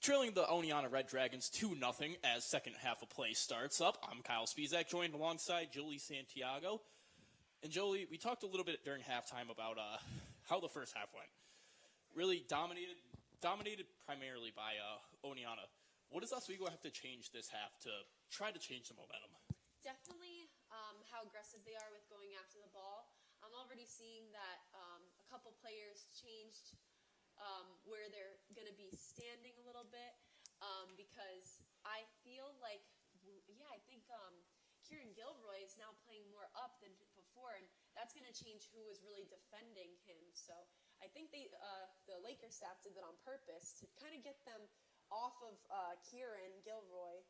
trailing the Oneonta Red Dragons 2-0 as second half of play starts up. I'm Kyle Spizak, joined alongside Jolie Santiago. And Jolie, we talked a little bit during halftime about how the first half went. Really dominated primarily by Oneonta. What does Oswego have to change this half to try to change the momentum? Definitely how aggressive they are with going after the ball. I'm already seeing that a couple players changed where they're going to be standing a little bit because I feel like, I think Kieran Gilroy is now playing more up than before, and that's going to change who is really defending him. So I think the Lakers staff did that on purpose to kind of get them off of Kieran Gilroy,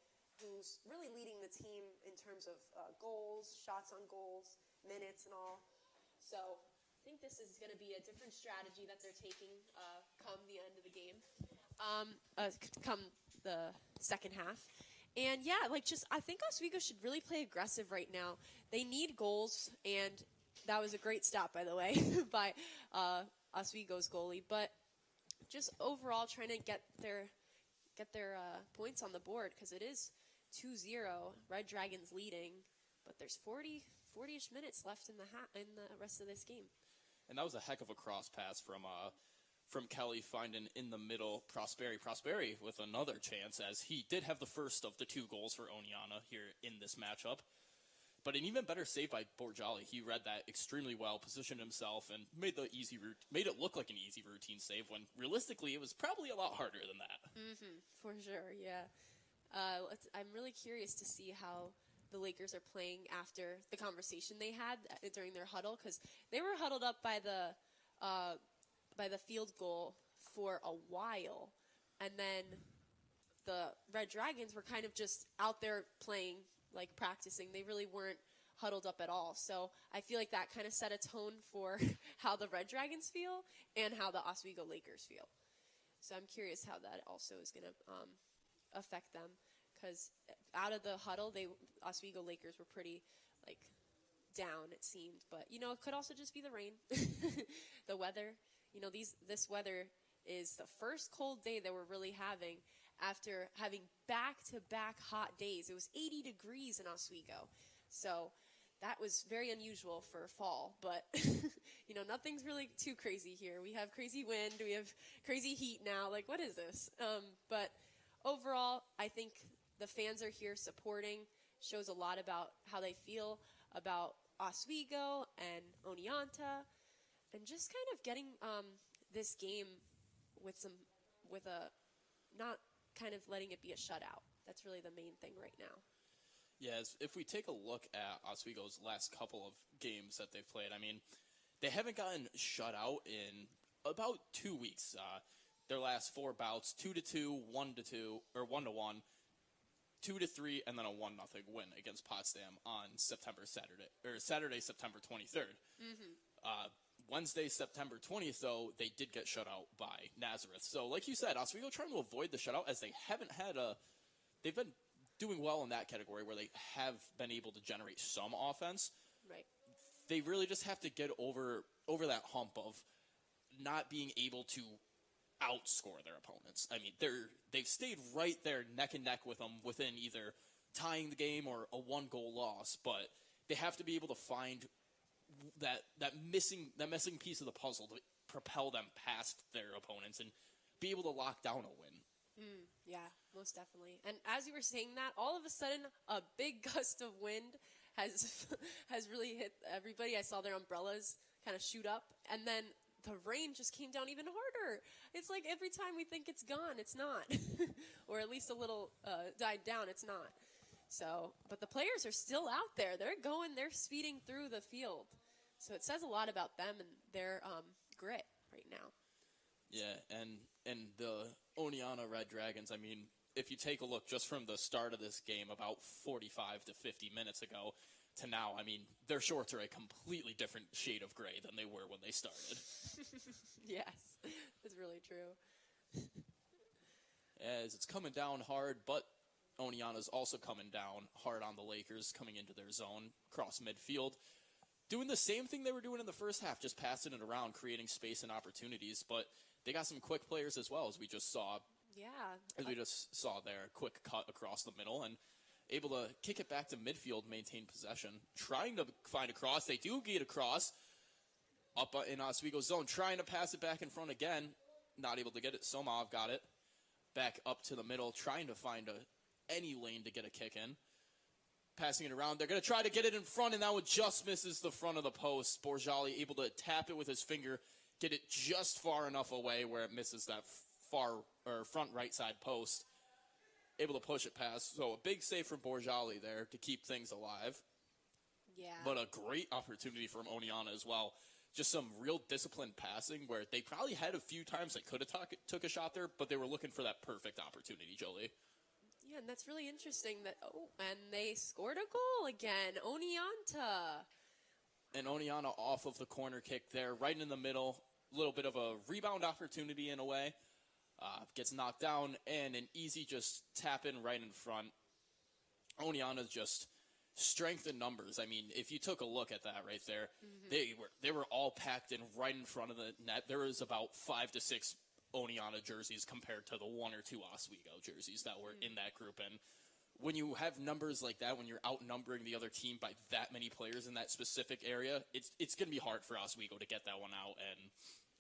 who's really leading the team in terms of goals, shots on goals, minutes, and all. So I think this is going to be a different strategy that they're taking come the end of the game, come the second half. And I think Oswego should really play aggressive right now. They need goals, and that was a great stop, by the way, by Oswego's goalie. But just overall trying to get their points on the board, because it is 2-0, Red Dragons leading, but there's 40-ish minutes left in the rest of this game. And that was a heck of a cross pass from Kelly, finding in the middle Prosperi with another chance, as he did have the first of the 2 goals for Oneonta here in this matchup. But an even better save by Borjali. He read that extremely well, positioned himself, and made it look like an easy routine save, when realistically it was probably a lot harder than that. For sure, yeah. I'm really curious to see how the Lakers are playing after the conversation they had during their huddle, because they were huddled up by the field goal for a while, and then the Red Dragons were kind of just out there playing, like practicing. They really weren't huddled up at all. So I feel like that kind of set a tone for how the Red Dragons feel and how the Oswego Lakers feel. So I'm curious how that also is going to affect them, because out of the huddle, Oswego Lakers were pretty down, it seemed. But it could also just be the rain, the weather. This weather is the first cold day that we're really having after having back-to-back hot days. It was 80 degrees in Oswego. So that was very unusual for fall. But, nothing's really too crazy here. We have crazy wind. We have crazy heat now. What is this? But overall, I think the fans are here supporting. Shows a lot about how they feel about Oswego and Oneonta. And just kind of getting this game not kind of letting it be a shutout. That's really the main thing right now. Yes, if we take a look at Oswego's last couple of games that they've played, they haven't gotten shut out in about 2 weeks. Their last 4 bouts: 2-2, 1-2, or 1-1, 2-3, and then a 1-0 win against Potsdam on Saturday, September 23rd. Wednesday, September 20th, though, they did get shut out by Nazareth. So, like you said, Oswego trying to avoid the shutout, as they haven't had they've been doing well in that category where they have been able to generate some offense. Right. They really just have to get over that hump of not being able to outscore their opponents. They've stayed right there neck and neck with them within either tying the game or a 1-goal loss, but they have to be able to find that missing piece of the puzzle to propel them past their opponents and be able to lock down a win. Yeah, most definitely. And as you were saying that, all of a sudden, a big gust of wind has really hit everybody. I saw their umbrellas kind of shoot up, and then the rain just came down even harder. It's like every time we think it's gone, it's not. Or at least a little died down, it's not. So, but the players are still out there. They're speeding through the field. So it says a lot about them and their grit right now. Yeah, and the Oneonta Red Dragons, if you take a look just from the start of this game about 45 to 50 minutes ago to now, their shorts are a completely different shade of gray than they were when they started. Yes, that's really true. As it's coming down hard, but Oneonta's also coming down hard on the Lakers, coming into their zone, across midfield. Doing the same thing they were doing in the first half, just passing it around, creating space and opportunities. But they got some quick players as well, as we just saw Yeah. As we just saw there, quick cut across the middle and able to kick it back to midfield, maintain possession. Trying to find a cross. They do get a cross up in Oswego's zone. Trying to pass it back in front again. Not able to get it. Somov got it. Back up to the middle. Trying to find any lane to get a kick in. Passing it around. They're going to try to get it in front, and that one just misses the front of the post. Borjali able to tap it with his finger. Get it just far enough away where it misses that front right side post. Able to push it past. So a big save from Borjali there to keep things alive. Yeah. But a great opportunity from Oneonta as well. Just some real disciplined passing where they probably had a few times they could have took a shot there, but they were looking for that perfect opportunity, Jolie. Yeah, and that's really interesting and they scored a goal again. Oneonta. And Oneonta off of the corner kick there, right in the middle. A little bit of a rebound opportunity in a way. Gets knocked down, and an easy just tap in right in front. Oneonta's just strength in numbers. I mean, if you took a look at that right there, they were all packed in right in front of the net. There was about 5 to 6 Oneonta jerseys compared to the 1 or 2 Oswego jerseys that were in that group. And when you have numbers like that, when you're outnumbering the other team by that many players in that specific area, it's going to be hard for Oswego to get that one out. And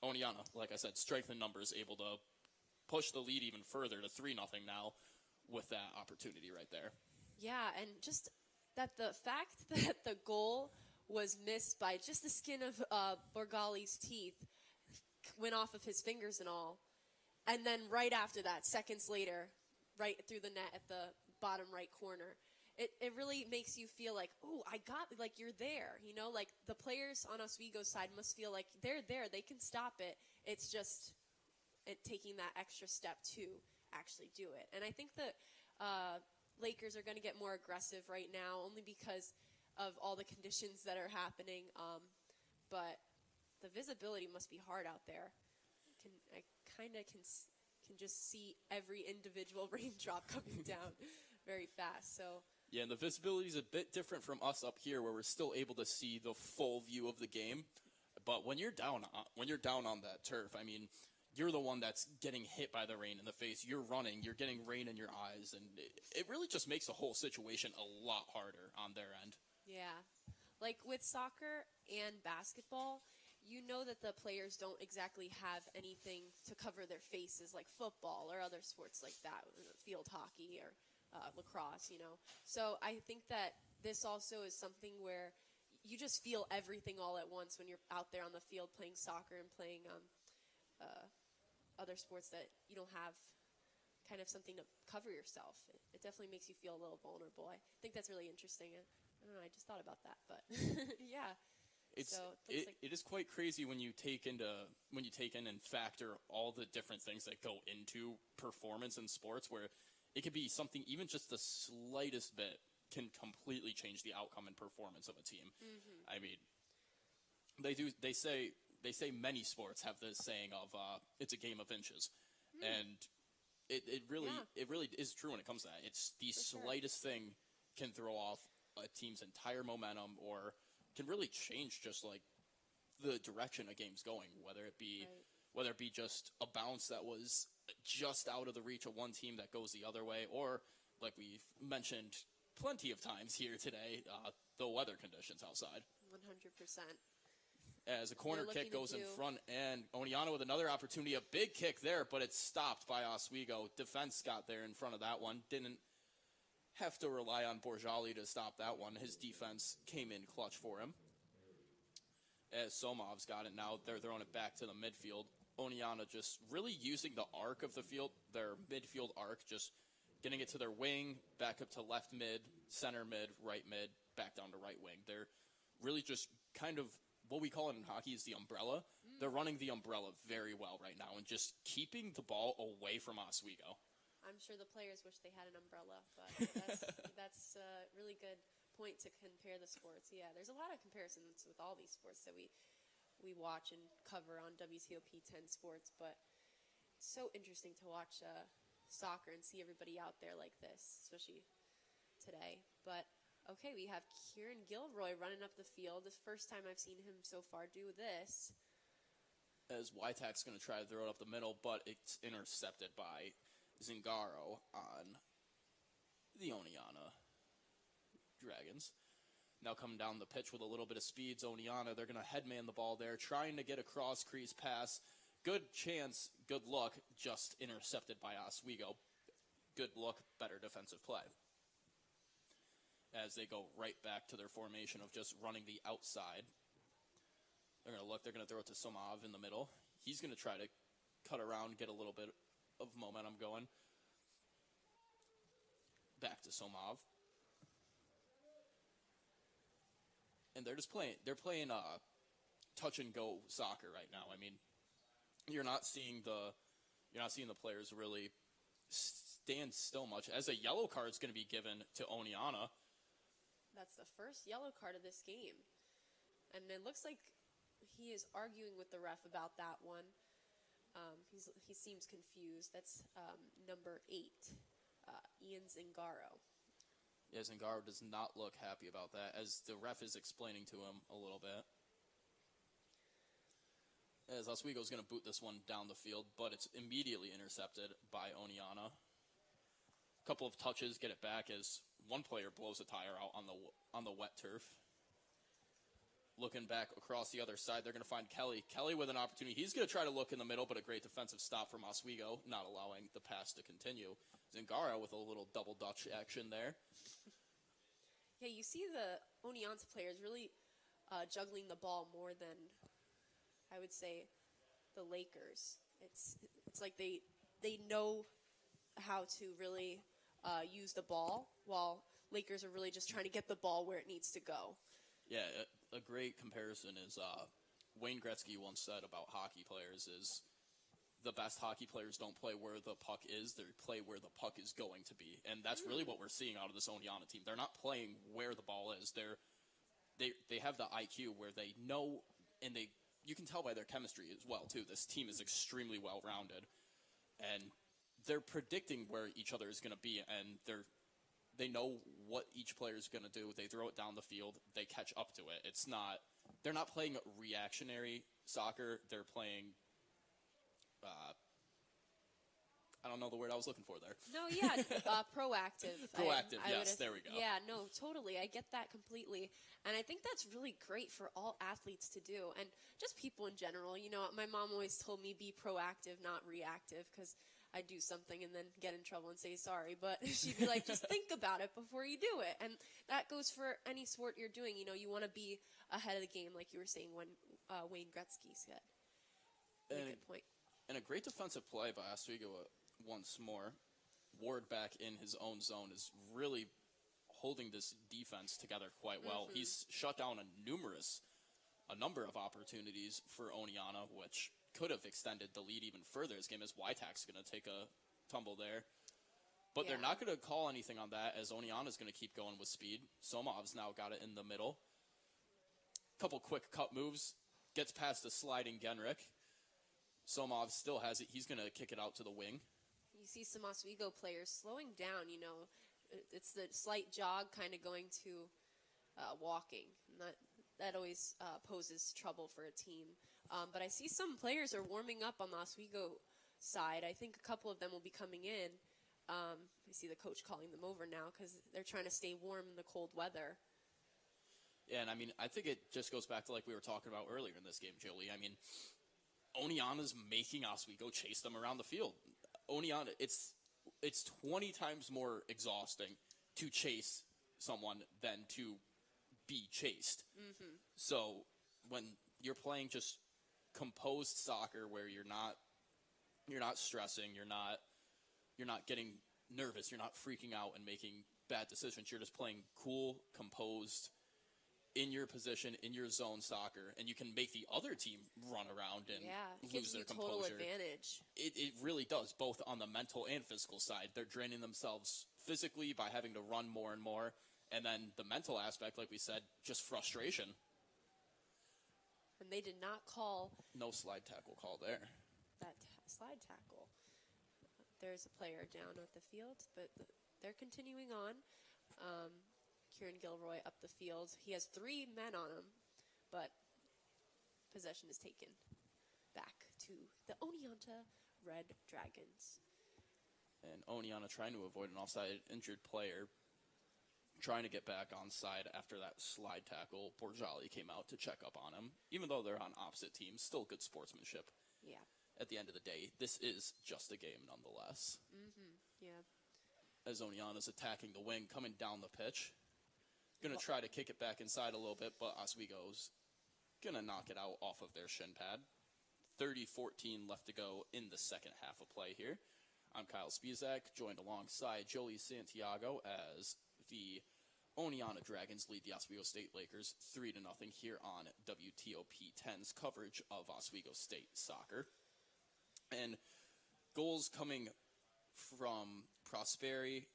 Oneonta, like I said, strength in numbers, able to push the lead even further to 3-0 now with that opportunity right there. Yeah, and just that the fact that the goal was missed by just the skin of Borgali's teeth, went off of his fingers and all, and then right after that, seconds later, right through the net at the bottom right corner, it really makes you feel like, oh, like you're there, like the players on Oswego's side must feel like they're there, they can stop it. It's just taking that extra step to actually do it. And I think that Lakers are going to get more aggressive right now only because of all the conditions that are happening. But the visibility must be hard out there. I kind of can just see every individual raindrop coming down very fast. So yeah, and the visibility is a bit different from us up here, where we're still able to see the full view of the game. But when you're down on that turf, I mean, you're the one that's getting hit by the rain in the face. You're running. You're getting rain in your eyes. And it really just makes the whole situation a lot harder on their end. yeah. Like with soccer and basketball, you know that the players don't exactly have anything to cover their faces like football or other sports like that, field hockey or lacrosse, So I think that this also is something where you just feel everything all at once when you're out there on the field playing soccer and playing other sports that you don't have kind of something to cover yourself. It definitely makes you feel a little vulnerable. I think that's really interesting. I don't know, I just thought about that, but yeah. It is quite crazy when you take in and factor all the different things that go into performance in sports, where it could be something even just the slightest bit can completely change the outcome and performance of a team. I mean, they say many sports have this saying of it's a game of inches, and it really is true when it comes to that. It's the slightest thing can throw off a team's entire momentum, or can really change just like the direction a game's going, whether it be just a bounce that was just out of the reach of one team that goes the other way, or like we've mentioned plenty of times here today, the weather conditions outside. 100%. As a corner kick goes in front, and Oneonta with another opportunity, a big kick there, but it's stopped by Oswego. Defense got there in front of that one. Didn't have to rely on Borjali to stop that one. His defense came in clutch for him. As Somov's got it now, they're throwing it back to the midfield. Oneonta just really using the arc of the field, their midfield arc, just getting it to their wing, back up to left mid, center mid, right mid, back down to right wing. They're really just kind of what we call it in hockey is the umbrella. They're running the umbrella very well right now and just keeping the ball away from Oswego. I'm sure the players wish they had an umbrella, but that's a really good point to compare the sports. Yeah, there's a lot of comparisons with all these sports that we watch and cover on WTOP 10 Sports, but it's so interesting to watch soccer and see everybody out there like this, especially today. But okay, we have Kieran Gilroy running up the field. This first time I've seen him so far do this. As Wytak's going to try to throw it up the middle, but it's intercepted by Zingaro on the Oneonta Dragons. Now coming down the pitch with a little bit of speed, Oneonta, they're going to headman the ball there, trying to get a cross-crease pass. Good chance, good luck, just intercepted by Oswego. Good look, better defensive play. As they go right back to their formation of just running the outside. They're going to look, they're going to throw it to Somov in the middle. He's going to try to cut around, get a little bit of momentum going. Back to Somov. And they're just playing, touch and go soccer right now. I mean, you're not seeing the players really stand still much. As a yellow card is going to be given to Oneonta. That's the first yellow card of this game. And it looks like he is arguing with the ref about that one. He seems confused. That's number 8, Ian Zingaro. Yeah, Zingaro does not look happy about that, as the ref is explaining to him a little bit. As Oswego's going to boot this one down the field, but it's immediately intercepted by Oneonta. A couple of touches, get it back as one player blows a tire out on the wet turf. Looking back across the other side, they're going to find Kelly. Kelly with an opportunity. He's going to try to look in the middle, but a great defensive stop from Oswego, not allowing the pass to continue. Zingaro with a little double Dutch action there. Yeah, you see the Oneonta players really juggling the ball more than, I would say, the Lakers. It's like they know how to really use the ball, while Lakers are really just trying to get the ball where it needs to go. Yeah, a great comparison is Wayne Gretzky once said about hockey players is the best hockey players don't play where the puck is, they play where the puck is going to be. And that's really what we're seeing out of this Oneonta team. They're not playing where the ball is. They have the IQ where they know, and you can tell by their chemistry as well, too. This team is extremely well-rounded. And they're predicting where each other is going to be, and they know what each player is going to do. They throw it down the field. They catch up to it. They're not playing reactionary soccer. They're playing, I don't know the word I was looking for there. No, yeah, proactive. Proactive, yes, there we go. Yeah, no, totally. I get that completely. And I think that's really great for all athletes to do, and just people in general. You know, my mom always told me be proactive, not reactive, because I do something and then get in trouble and say sorry. But she'd be like, just think about it before you do it. And that goes for any sport you're doing. You know, you want to be ahead of the game, like you were saying when Wayne Gretzky said. Good point. And a great defensive play by Oswego once more. Ward back in his own zone is really holding this defense together quite well. Mm-hmm. He's shut down a number of opportunities for Oneonta, which could have extended the lead even further. This game is Wytak's going to take a tumble there. But they're not going to call anything on that, as Oneonta's going to keep going with speed. Somov's now got it in the middle. Couple quick cut moves. Gets past the sliding Genrich. Somov still has it. He's going to kick it out to the wing. You see some Oswego players slowing down, you know. It's the slight jog kind of going to walking. And that always poses trouble for a team. But I see some players are warming up on the Oswego side. I think a couple of them will be coming in. I see the coach calling them over now because they're trying to stay warm in the cold weather. Yeah, and I mean, I think it just goes back to like we were talking about earlier in this game, Jolie. I mean, Oneonta's making Oswego chase them around the field. Oneonta, it's 20 times more exhausting to chase someone than to be chased. Mm-hmm. So when you're playing just composed soccer where you're not stressing, you're not getting nervous, you're not freaking out and making bad decisions. You're just playing cool, composed, in your position, in your zone soccer, and you can make the other team run around and lose their composure. Total advantage. It really does, both on the mental and physical side. They're draining themselves physically by having to run more and more, and then the mental aspect, like we said, just frustration. And they did not call... No slide tackle call there. That slide tackle. There's a player down at the field, but they're continuing on. Kieran Gilroy up the field. He has 3 men on him, but possession is taken back to the Oneonta Red Dragons. And Oneonta trying to avoid an offside injured player, trying to get back on side after that slide tackle. Borjali came out to check up on him. Even though they're on opposite teams, still good sportsmanship. Yeah. At the end of the day, this is just a game nonetheless. Yeah. As Oneonta's attacking the wing, coming down the pitch. Going to try to kick it back inside a little bit, but Oswego's going to knock it out off of their shin pad. 30-14 left to go in the second half of play here. I'm Kyle Spizak, joined alongside Jolie Santiago as the Oneonta Dragons lead the Oswego State Lakers 3-0 here on WTOP 10's coverage of Oswego State soccer. And goals coming from Prosperi,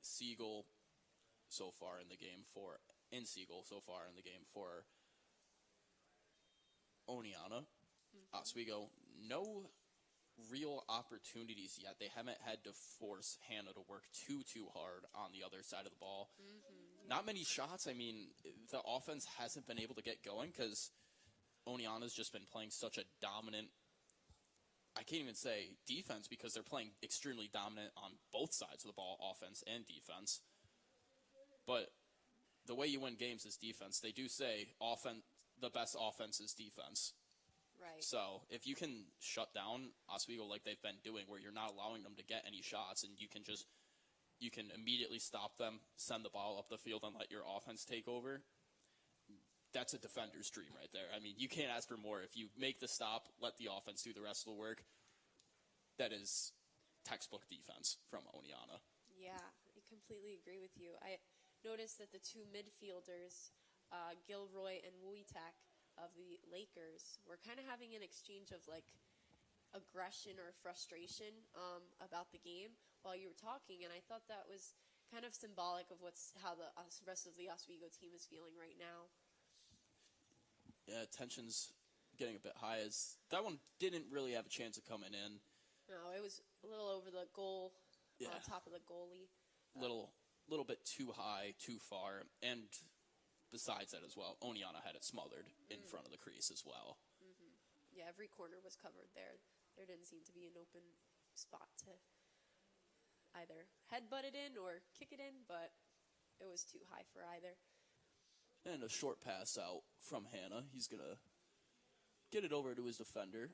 Siegel so far in the game for Oneonta. Oswego, no real opportunities yet. They haven't had to force Hannah to work too hard on the other side of the ball. Not many shots. I mean, the offense hasn't been able to get going because Oneonta's just been playing such a dominant, I can't even say defense, because they're playing extremely dominant on both sides of the ball, offense and defense. But the way you win games is defense. They do say the best offense is defense. Right. So if you can shut down Oswego like they've been doing, where you're not allowing them to get any shots, and you can immediately stop them, send the ball up the field, and let your offense take over, that's a defender's dream right there. I mean, you can't ask for more. If you make the stop, let the offense do the rest of the work, that is textbook defense from Oneonta. Yeah, I completely agree with you. I noticed that the two midfielders, Gilroy and Wuitak of the Lakers, were kind of having an exchange of like aggression or frustration about the game while you were talking, and I thought that was kind of symbolic of how the rest of the Oswego team is feeling right now. Yeah, tension's getting a bit high, as that one didn't really have a chance of coming in. No, it was a little over the goal, Yeah. on top of the goalie. Little bit too high, too far, and besides that as well, Oneonta had it smothered in front of the crease as well. Yeah, every corner was covered there. There didn't seem to be an open spot to either headbutt it in or kick it in, but it was too high for either. And a short pass out from Hannah. He's going to get it over to his defender,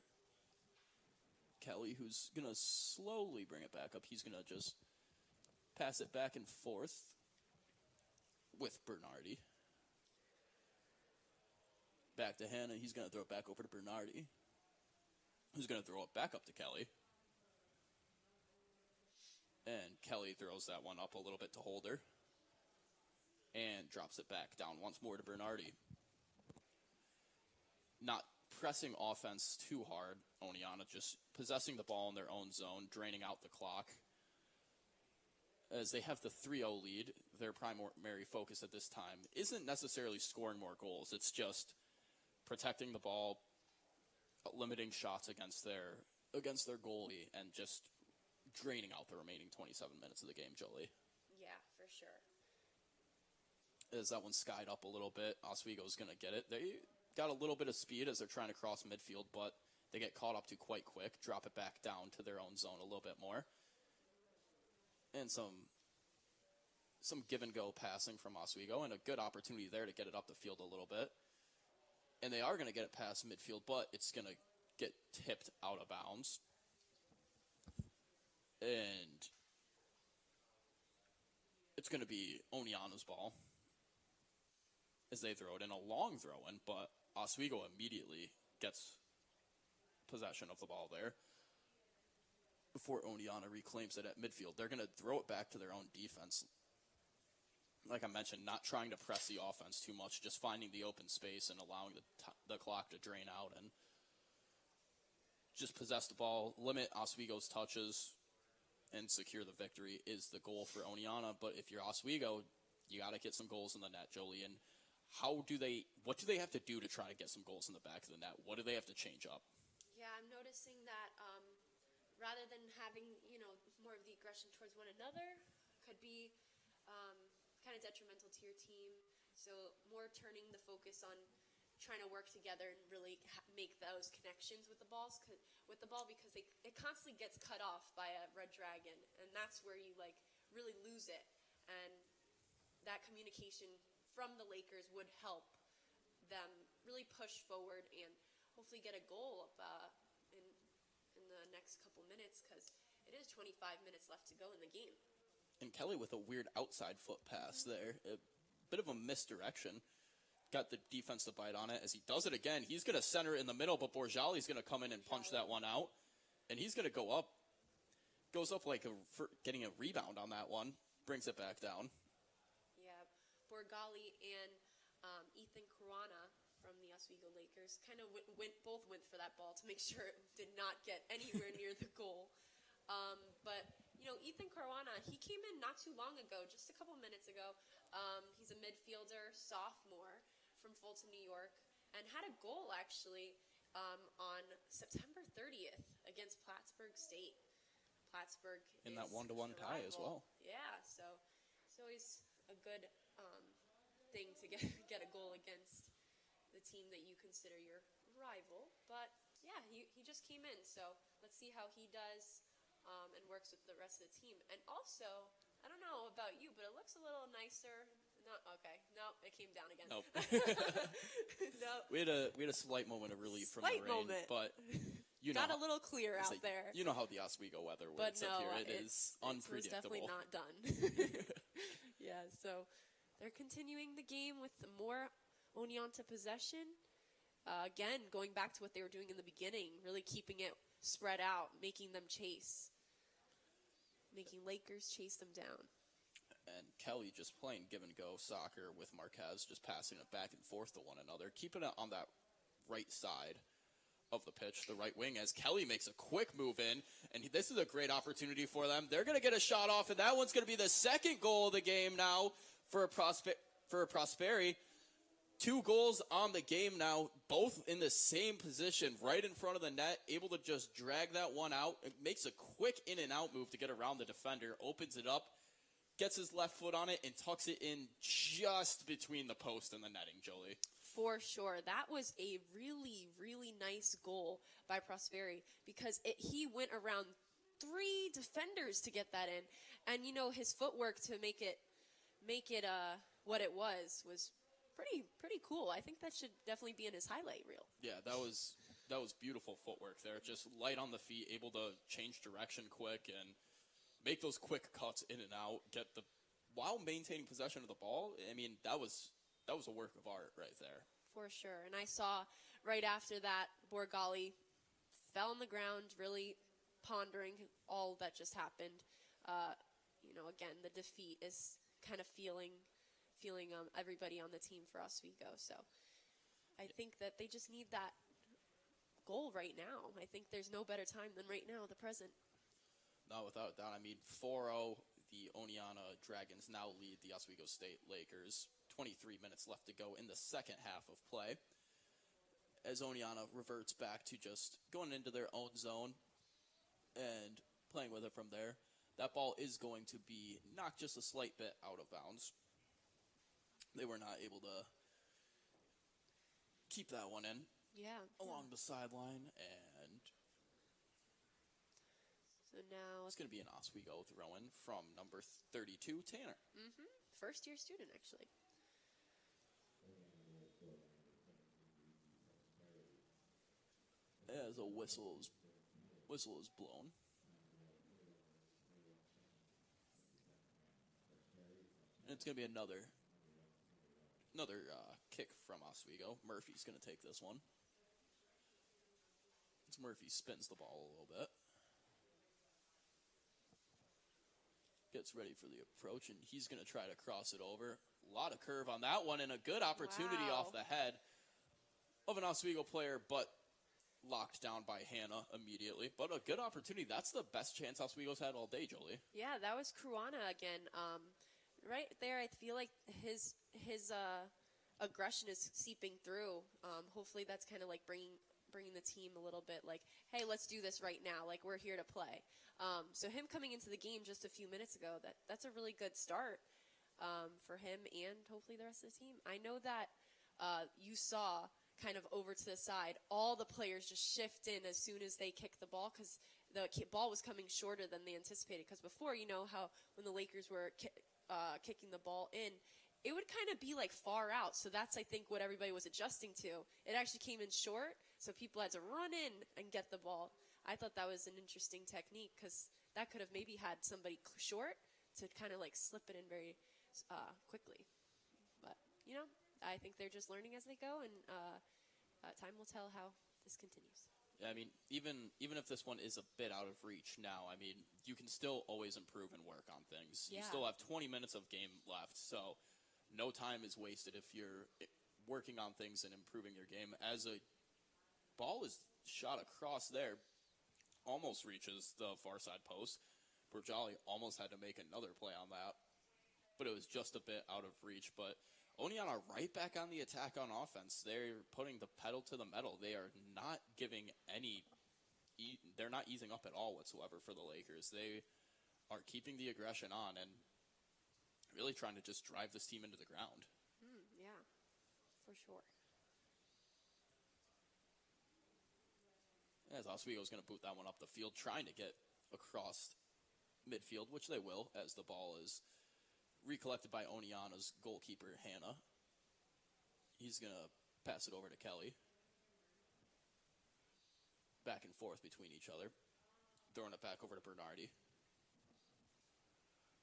Kelly, who's going to slowly bring it back up. He's going to just pass it back and forth with Bernardi. Back to Hannah. He's going to throw it back over to Bernardi, who's going to throw it back up to Kelly. And Kelly throws that one up a little bit to Holder and drops it back down once more to Bernardi. Not pressing offense too hard, Oneonta just possessing the ball in their own zone, draining out the clock. As they have the 3-0 lead, their primary focus at this time isn't necessarily scoring more goals. It's just protecting the ball, limiting shots against their goalie, and just draining out the remaining 27 minutes of the game, Jolie. Yeah, for sure. As that one skied up a little bit, Oswego's going to get it. They got a little bit of speed as they're trying to cross midfield, but they get caught up to quite quick, drop it back down to their own zone a little bit more. And some give-and-go passing from Oswego, and a good opportunity there to get it up the field a little bit. And they are going to get it past midfield, but it's going to get tipped out of bounds. And it's going to be Oneonta's ball as they throw it in, a long throw-in, but Oswego immediately gets possession of the ball there before Oneonta reclaims it at midfield. They're going to throw it back to their own defense. Like I mentioned, not trying to press the offense too much, just finding the open space and allowing the clock to drain out and just possess the ball, limit Oswego's touches, and secure the victory is the goal for Oneonta. But if you're Oswego, you got to get some goals in the net, Jolie. And what do they have to do to try to get some goals in the back of the net? What do they have to change up? Yeah, I'm noticing that rather than having, more of the aggression towards one another, could be kind of detrimental to your team. So more turning the focus on trying to work together and really make those connections with the ball because it constantly gets cut off by a Red Dragon, and that's where you like really lose it. And that communication from the Lakers would help them really push forward and hopefully get a goal in the next couple minutes, because it is 25 minutes left to go in the game. And Kelly with a weird outside foot pass there. A bit of a misdirection. Got the defense to bite on it. As he does it again, he's going to center in the middle, but Borjali's going to come in and punch that one out. And he's going to go up. Goes up like getting a rebound on that one. Brings it back down. Yeah, Borgali and Ethan Caruana from the Oswego Lakers kind of both went for that ball to make sure it did not get anywhere near the goal. But, Ethan Caruana, he came in not too long ago, just a couple minutes ago. He's a midfielder, sophomore from Fulton, New York, and had a goal, actually, on September 30th against Plattsburgh State. Plattsburgh in is that 1-1 tie as well. Yeah, so it's always a good thing to get a goal against the team that you consider your rival. But, yeah, he just came in, so let's see how he does and works with the rest of the team. And also, I don't know about you, but it looks a little nicer. No, okay. No, it came down again. Nope. No. We had a slight moment of relief from the rain, moment. But got a little clear out there. You know how the Oswego weather works up here. It is unpredictable. It's definitely not done. Yeah, so they're continuing the game with more Oneonta possession. Again, going back to what they were doing in the beginning, really keeping it spread out, making them chase. Making Lakers chase them down. And Kelly just playing give-and-go soccer with Marquez, just passing it back and forth to one another, keeping it on that right side of the pitch, the right wing, as Kelly makes a quick move in, and this is a great opportunity for them. They're going to get a shot off, and that one's going to be the second goal of the game now for Prosperi. 2 goals on the game now, both in the same position, right in front of the net, able to just drag that one out. It makes a quick in-and-out move to get around the defender, opens it up, gets his left foot on it, and tucks it in just between the post and the netting, Jolie. For sure. That was a really, really nice goal by Prosperi, because he went around 3 defenders to get that in. And, his footwork to make it what it was pretty cool. I think that should definitely be in his highlight reel. Yeah, that was beautiful footwork there. Just light on the feet, able to change direction quick and make those quick cuts in and out, while maintaining possession of the ball. I mean, that was a work of art right there. For sure. And I saw right after that, Borgali fell on the ground, really pondering all that just happened. Again, the defeat is kind of feeling everybody on the team for Oswego. So I think that they just need that goal right now. I think there's no better time than right now, the present. No, without doubt. I mean, 4-0, the Oneonta Dragons now lead the Oswego State Lakers. 23 minutes left to go in the second half of play, as Oneonta reverts back to just going into their own zone and playing with it from there. That ball is going to be knocked just a slight bit out of bounds. They were not able to keep that one in. Yeah. Along the sideline, and so now it's going to be an Oswego throw-in from number 32, Tanner. Mm-hmm. First-year student, actually. As a whistle is blown. And it's going to be another kick from Oswego. Murphy's going to take this one. As Murphy spins the ball a little bit. Gets ready for the approach, and he's going to try to cross it over. A lot of curve on that one, and a good opportunity off the head of an Oswego player, but locked down by Hannah immediately. But a good opportunity. That's the best chance Oswego's had all day, Jolie. Yeah, that was Caruana again. Right there, I feel like his aggression is seeping through. Hopefully that's kind of like bringing the team a little bit like, hey, let's do this right now. Like, we're here to play. So him coming into the game just a few minutes ago, that's a really good start for him and hopefully the rest of the team. I know that you saw kind of over to the side, all the players just shift in as soon as they kick the ball because the ball was coming shorter than they anticipated. Because before, you know how when the Lakers were kicking the ball in, it would kind of be like far out. So that's, I think, what everybody was adjusting to. It actually came in short, so people had to run in and get the ball. I thought that was an interesting technique because that could have maybe had somebody short to kind of like slip it in very quickly. But, you know, I think they're just learning as they go, and time will tell how this continues. Yeah, I mean, even if this one is a bit out of reach now, I mean, you can still always improve and work on things. Yeah. You still have 20 minutes of game left, so no time is wasted if you're working on things and improving your game. As a ball is shot across there, almost reaches the far side post. Burjali almost had to make another play on that, but it was just a bit out of reach. But Oneonta right back on the attack on offense. They're putting the pedal to the metal. They are not giving they're not easing up at all whatsoever for the Lakers. They are keeping the aggression on and really trying to just drive this team into the ground. Yeah, for sure. As Oswego's going to boot that one up the field, trying to get across midfield, which they will, as the ball is recollected by Oneonta's goalkeeper, Hannah. He's going to pass it over to Kelly. Back and forth between each other. Throwing it back over to Bernardi.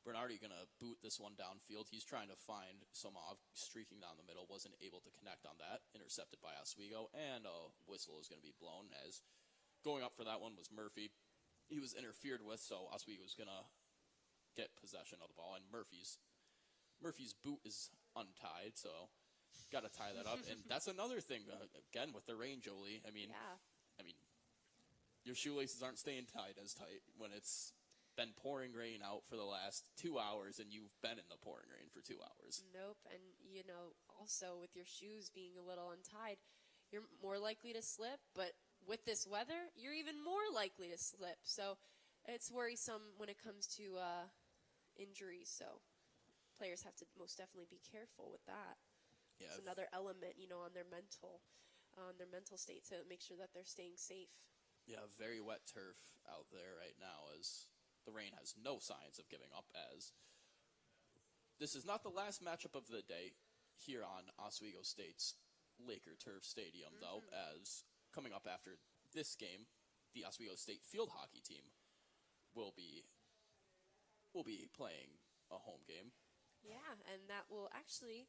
Bernardi going to boot this one downfield. He's trying to find Somov, streaking down the middle. Wasn't able to connect on that. Intercepted by Oswego. And a whistle is going to be blown as going up for that one was Murphy. He was interfered with, so Oswego was going to get possession of the ball. And Murphy's boot is untied, so got to tie that up. And that's another thing, again, with the rain, Jolie. I mean, your shoelaces aren't staying tied as tight when it's been pouring rain out for the last 2 hours and you've been in the pouring rain for 2 hours. Nope. And, you know, also with your shoes being a little untied, you're more likely to slip. But with this weather, you're even more likely to slip. So it's worrisome when it comes to injuries. So players have to most definitely be careful with that. Yeah, it's another element, you know, on their mental state to make sure that they're staying safe. Yeah, very wet turf out there right now as the rain has no signs of giving up, as this is not the last matchup of the day here on Oswego State's Laker Turf Stadium, though, as coming up after this game, the Oswego State field hockey team will be playing a home game. Yeah, and that will actually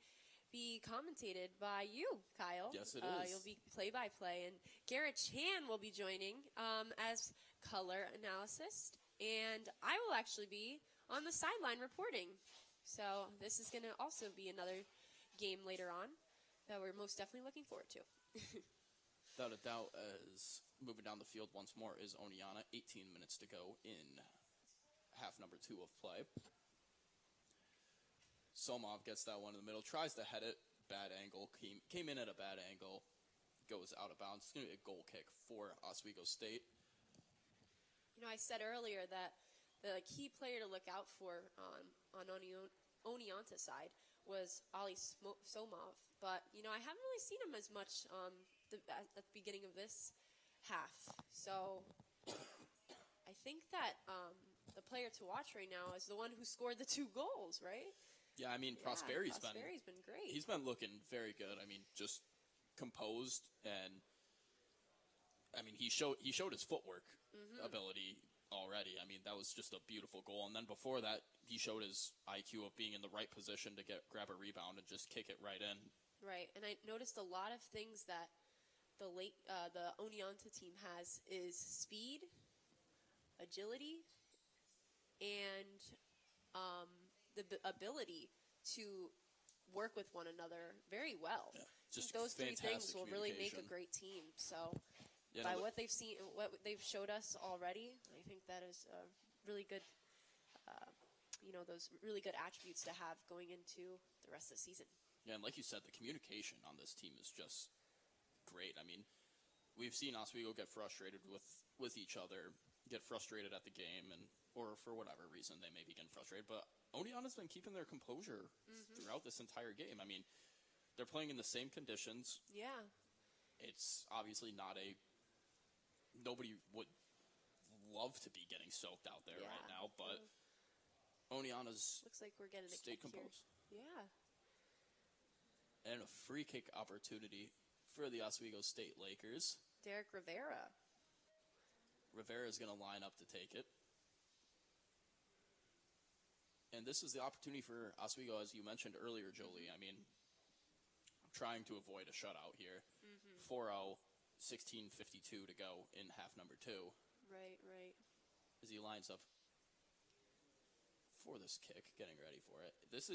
be commentated by you, Kyle. Yes, it is. You'll be play-by-play, and Garrett Chan will be joining as color analyst, and I will actually be on the sideline reporting. So this is going to also be another game later on that we're most definitely looking forward to. Without a doubt, as moving down the field once more is Oneonta. 18 minutes to go in half number 2 of play. Somov gets that one in the middle, tries to head it, bad angle, came in at a bad angle, goes out of bounds. It's going to be a goal kick for Oswego State. You know, I said earlier that the key player to look out for on Oneonta's side was Ali Somov. But, you know, I haven't really seen him as much at the beginning of this half. So I think that the player to watch right now is the one who scored the 2 goals, right? Yeah, I mean, Prosperi's been great. He's been looking very good. I mean, just composed, and I mean, he showed his footwork ability already. I mean, that was just a beautiful goal. And then before that, he showed his IQ of being in the right position to grab a rebound and just kick it right in. Right, and I noticed a lot of things that the Oneonta team has is speed, agility, and the ability to work with one another very well. Yeah, just those 3 things will really make a great team. So, by what they've seen, what they've showed us already, I think that is a really good, those really good attributes to have going into the rest of the season. Yeah, and like you said, the communication on this team is just great. I mean, we've seen Oswego get frustrated with each other, get frustrated at the game, or for whatever reason they may be getting frustrated, but Oneonta's been keeping their composure throughout this entire game. I mean, they're playing in the same conditions. Yeah. It's obviously not nobody would love to be getting soaked out there right now, but Oneonta's Looks like we're getting a stayed kick here. composed. Yeah. And a free kick opportunity for the Oswego State Lakers. Derek Rivera. Rivera is going to line up to take it. And this is the opportunity for Oswego, as you mentioned earlier, Jolie. I mean, trying to avoid a shutout here. 4-0, 16:52 to go in half number 2. Right. As he lines up for this kick, getting ready for it. This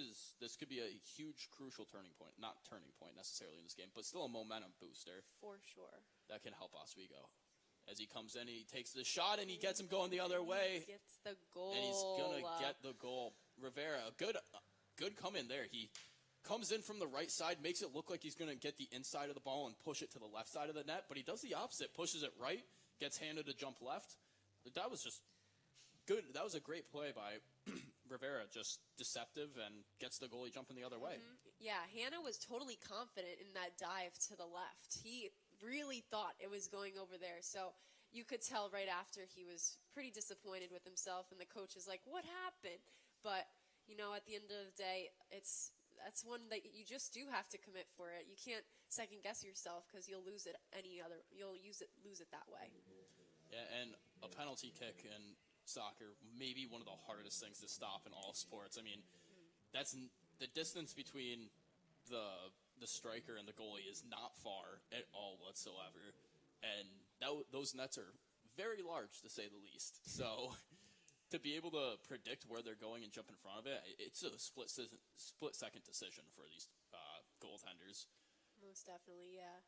could be a huge, crucial turning point. Not turning point necessarily in this game, but still a momentum booster. For sure. That can help Oswego. As he comes in, he takes the shot, and he gets him going the other way. He gets the goal. And he's going to get the goal. Rivera, good come in there. He comes in from the right side, makes it look like he's going to get the inside of the ball and push it to the left side of the net, but he does the opposite, pushes it right, gets handed a jump left. That was just good. That was a great play by Rivera, just deceptive, and gets the goalie jumping the other way. Yeah, Hannah was totally confident in that dive to the left. He really thought it was going over there, so you could tell right after he was pretty disappointed with himself, and the coach is like, what happened? But, at the end of the day, that's one that you just do have to commit for it. You can't second guess yourself because you'll lose it lose it that way. Yeah, and a penalty kick in soccer, maybe one of the hardest things to stop in all sports. I mean, that's the distance between the striker and the goalie is not far at all whatsoever, and those nets are very large to say the least. So to be able to predict where they're going and jump in front of it, it's a split-second decision for these goaltenders. Most definitely, yeah.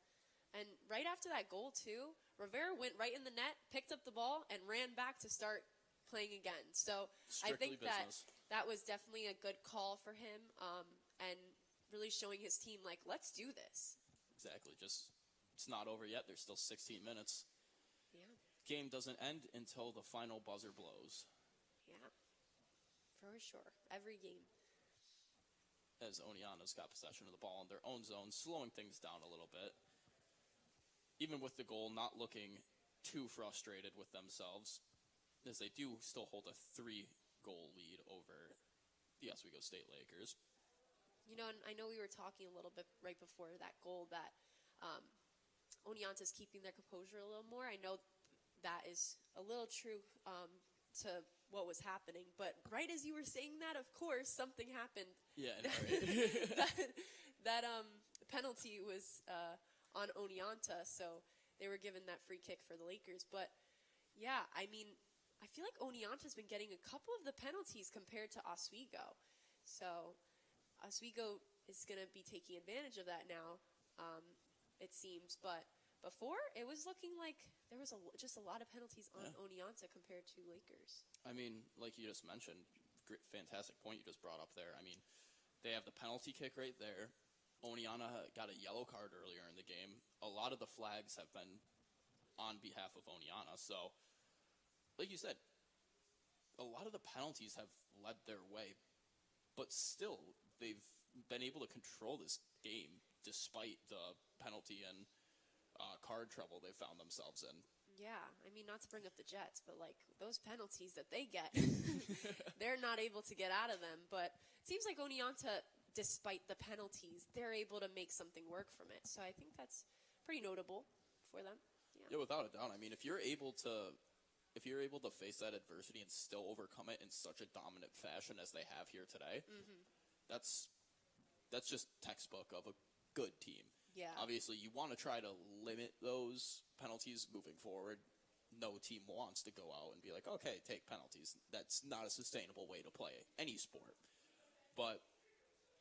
And right after that goal, too, Rivera went right in the net, picked up the ball, and ran back to start playing again. So Strictly I think business. that was definitely a good call for him, and really showing his team, like, let's do this. Exactly. Just, it's not over yet. There's still 16 minutes. Yeah. Game doesn't end until the final buzzer blows. Yeah. For sure. Every game. As Oneonta's got possession of the ball in their own zone, slowing things down a little bit. Even with the goal, not looking too frustrated with themselves, as they do still hold a 3-goal lead over the Oswego State Lakers. And I know we were talking a little bit right before that goal that Oneonta's keeping their composure a little more. I know that is a little true to what was happening, but right as you were saying that, of course, something happened. Yeah, I know, right? that penalty was on Oneonta, so they were given that free kick for the Lakers. But, yeah, I mean, I feel like Oneonta's been getting a couple of the penalties compared to Oswego. So Oswego is going to be taking advantage of that now, it seems. But before, it was looking like there was just a lot of penalties on Oneonta compared to Lakers. I mean, like you just mentioned, great, fantastic point you just brought up there. I mean, they have the penalty kick right there. Oneonta got a yellow card earlier in the game. A lot of the flags have been on behalf of Oneonta. So, like you said, a lot of the penalties have led their way. But still, they've been able to control this game despite the penalty and card trouble they found themselves in. Yeah, I mean, not to bring up the Jets, but, like, those penalties that they get, they're not able to get out of them. But it seems like Oneonta, despite the penalties, they're able to make something work from it. So I think that's pretty notable for them. Yeah, without a doubt. I mean, if you're able to face that adversity and still overcome it in such a dominant fashion as they have here today, that's just textbook of a good team. Yeah. Obviously, you want to try to limit those penalties moving forward. No team wants to go out and be like, okay, take penalties. That's not a sustainable way to play any sport. But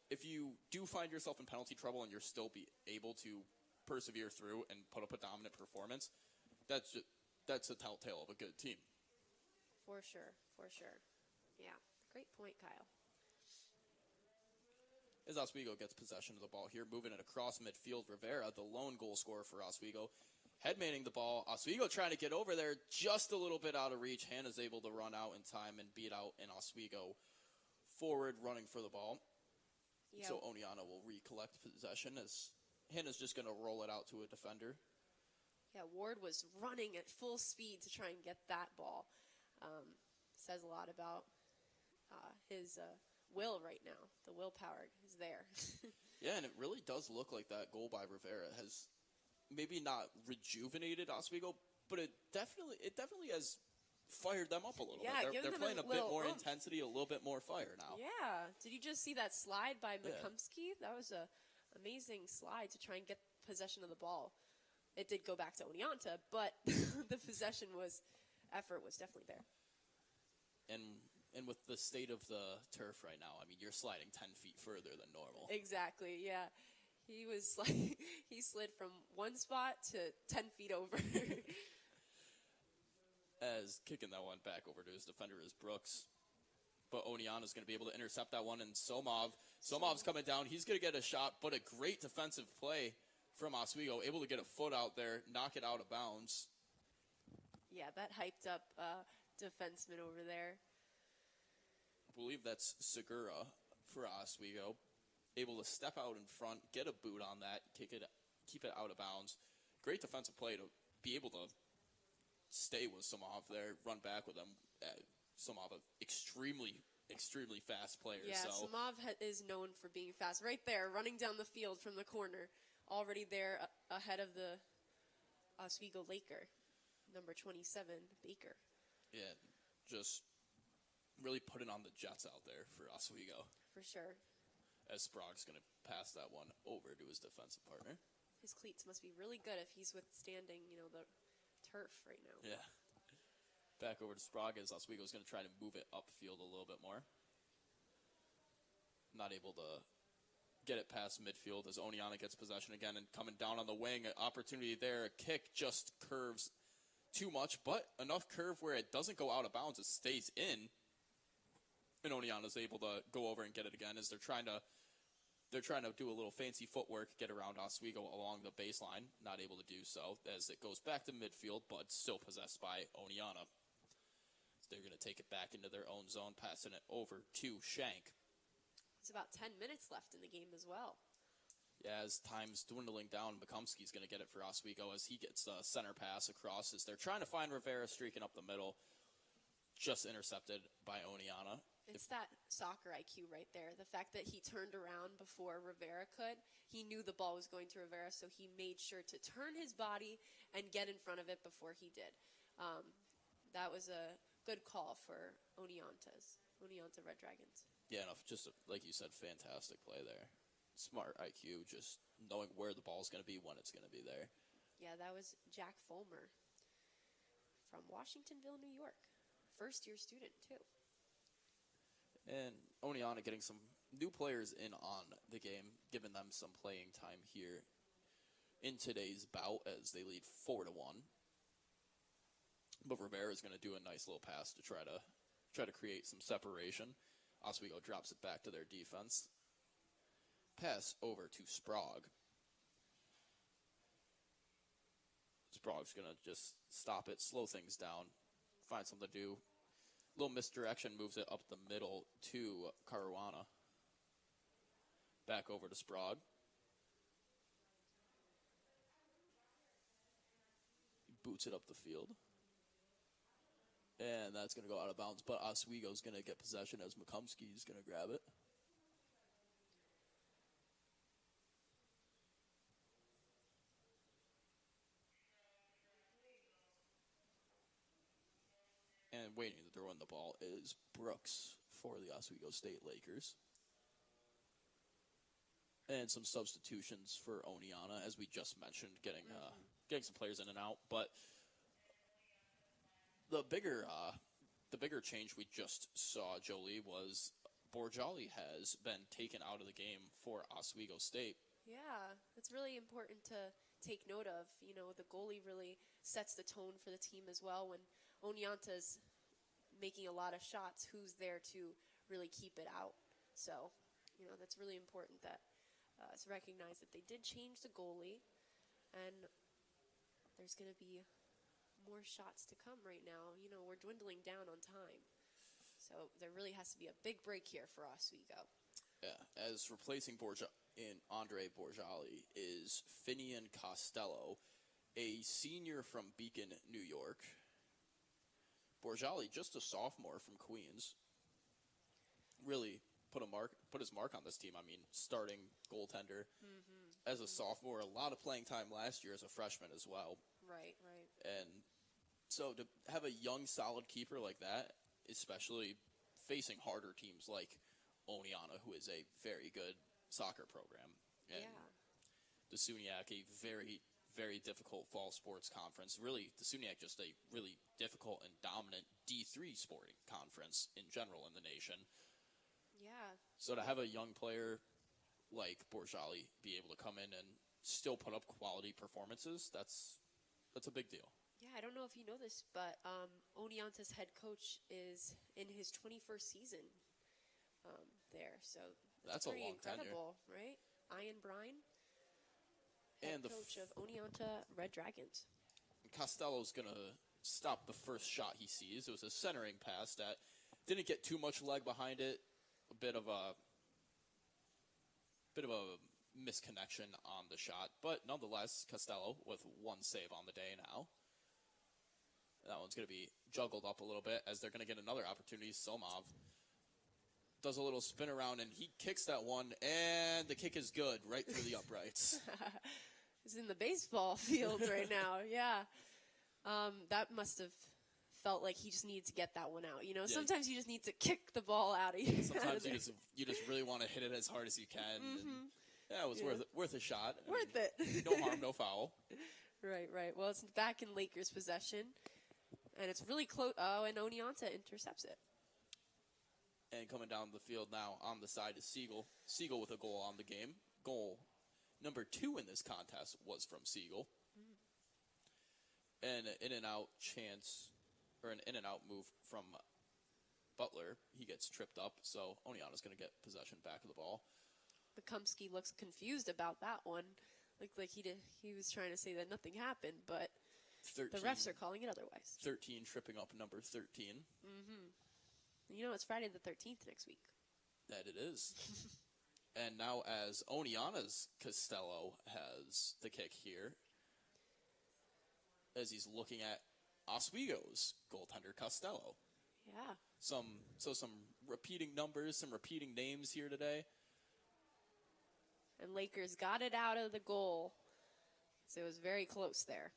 if you do find yourself in penalty trouble and you're still be able to persevere through and put up a dominant performance, that's a telltale of a good team. For sure. Yeah, great point, Kyle. As Oswego gets possession of the ball here, moving it across midfield, Rivera, the lone goal scorer for Oswego, headmanning the ball. Oswego trying to get over there, just a little bit out of reach. Hannah's able to run out in time and beat out an Oswego forward running for the ball. Yeah. So Oneonta will recollect possession as Hannah's just going to roll it out to a defender. Yeah, Ward was running at full speed to try and get that ball. Says a lot about his will right now. The willpower is there. Yeah, and it really does look like that goal by Rivera has maybe not rejuvenated Oswego, but it definitely has fired them up a little Yeah, bit. They're them playing a a bit little more oomph. intensity, a little bit more fire now. Yeah. Did you just see that slide by Yeah. Makumsky? That was a amazing slide to try and get possession of the ball. It did go back to Oneonta, but the effort was definitely there. And with the state of the turf right now, I mean, you're sliding 10 feet further than normal. Exactly, yeah. He was like, he slid from one spot to 10 feet over. As kicking that one back over to his defender is Brooks. But Oneonta's going to be able to intercept that one, and Somov's coming down. He's going to get a shot, but a great defensive play from Oswego, able to get a foot out there, knock it out of bounds. Yeah, that hyped up defenseman over there. I believe that's Segura for Oswego. Able to step out in front, get a boot on that, keep it out of bounds. Great defensive play to be able to stay with Somov there, run back with him. Somov, an extremely fast player. Yeah, so. Somov is known for being fast. Right there, running down the field from the corner. Already there ahead of the Oswego Laker, number 27, Baker. Yeah, just really putting on the Jets out there for Oswego. For sure. As Sprague's going to pass that one over to his defensive partner. His cleats must be really good if he's withstanding, the turf right now. Yeah. Back over to Sprague as Oswego's going to try to move it upfield a little bit more. Not able to get it past midfield as Oneonta gets possession again and coming down on the wing. An opportunity there. A kick just curves too much, but enough curve where it doesn't go out of bounds. It stays in. And Oneonta's able to go over and get it again as they're trying to do a little fancy footwork, get around Oswego along the baseline. Not able to do so as it goes back to midfield, but still possessed by Oneonta. They're going to take it back into their own zone, passing it over to Shank. There's about 10 minutes left in the game as well. Yeah, as time's dwindling down, Makumsky's going to get it for Oswego as he gets a center pass across as they're trying to find Rivera streaking up the middle. Just intercepted by Oneonta. It's that soccer IQ right there. The fact that he turned around before Rivera could. He knew the ball was going to Rivera, so he made sure to turn his body and get in front of it before he did. That was a good call for Oneonta Red Dragons. Yeah, no, just like you said, fantastic play there. Smart IQ, just knowing where the ball's going to be, when it's going to be there. Yeah, that was Jack Fulmer from Washingtonville, New York. First-year student, too. And Oneonta getting some new players in on the game, giving them some playing time here in today's bout as they lead 4-1. But Rivera is going to do a nice little pass to try to create some separation. Oswego drops it back to their defense. Pass over to Sprague. Sprague's going to just stop it, slow things down, find something to do. Little misdirection, moves it up the middle to Caruana. Back over to Sprague. He boots it up the field. And that's going to go out of bounds, but Oswego's going to get possession as Makumsky's going to grab it. And waiting to throw in the ball is Brooks for the Oswego State Lakers. And some substitutions for Oneonta, as we just mentioned, getting some players in and out. But the bigger change we just saw, Jolie, was Borjali has been taken out of the game for Oswego State. Yeah, it's really important to take note of. The goalie really sets the tone for the team as well. When Oneonta's making a lot of shots, who's there to really keep it out? So, that's really important that to recognize that they did change the goalie, and there's going to be more shots to come right now. We're dwindling down on time. So there really has to be a big break here for Oswego. Yeah, as replacing in Andre Borjali is Finian Costello, a senior from Beacon, New York. Borjali, just a sophomore from Queens, really put his mark on this team. I mean, starting goaltender as a sophomore, a lot of playing time last year as a freshman as well. Right. And so to have a young, solid keeper like that, especially facing harder teams like Oneonta, who is a very good soccer program, and the SUNYAC, a very, very difficult fall sports conference. Really, the SUNYAC just a really difficult and dominant D3 sporting conference in general in the nation. Yeah. So to have a young player like Borjali be able to come in and still put up quality performances, that's a big deal. Yeah, I don't know if you know this, but Oneonta's head coach is in his 21st season there. So that's a pretty long incredible, right? Ian Brine, head coach of Oneonta Red Dragons. Costello's going to stop the first shot he sees. It was a centering pass that didn't get too much leg behind it. A bit of a misconnection on the shot, but nonetheless, Costello with one save on the day now. That one's going to be juggled up a little bit as they're going to get another opportunity. Somov does a little spin around, and he kicks that one, and the kick is good right through the uprights. He's in the baseball field right now, yeah. That must have felt like he just needed to get that one out. You know, sometimes you just need to kick the ball out of you. Sometimes you just really want to hit it as hard as you can. And, it was worth a shot. Worth it. No harm, no foul. Right. Well, it's back in Lakers' possession, and it's really close. Oh, and Oneonta intercepts it. And coming down the field now on the side is Siegel. Siegel with a goal on the game. Goal number 2 in this contest was from Siegel. And an in-and-out chance, or an in-and-out move from Butler. He gets tripped up, so Oneonta's going to get possession back of the ball. Bekumsky looks confused about that one. Looked like he was trying to say that nothing happened, but 13, the refs are calling it otherwise. 13 tripping up number 13. You know, it's Friday the 13th next week. That it is. And now as Oneonta's Costello has the kick here, as he's looking at Oswego's goaltender Costello. Yeah. Some repeating numbers, some repeating names here today. And Lakers got it out of the goal. So it was very close there.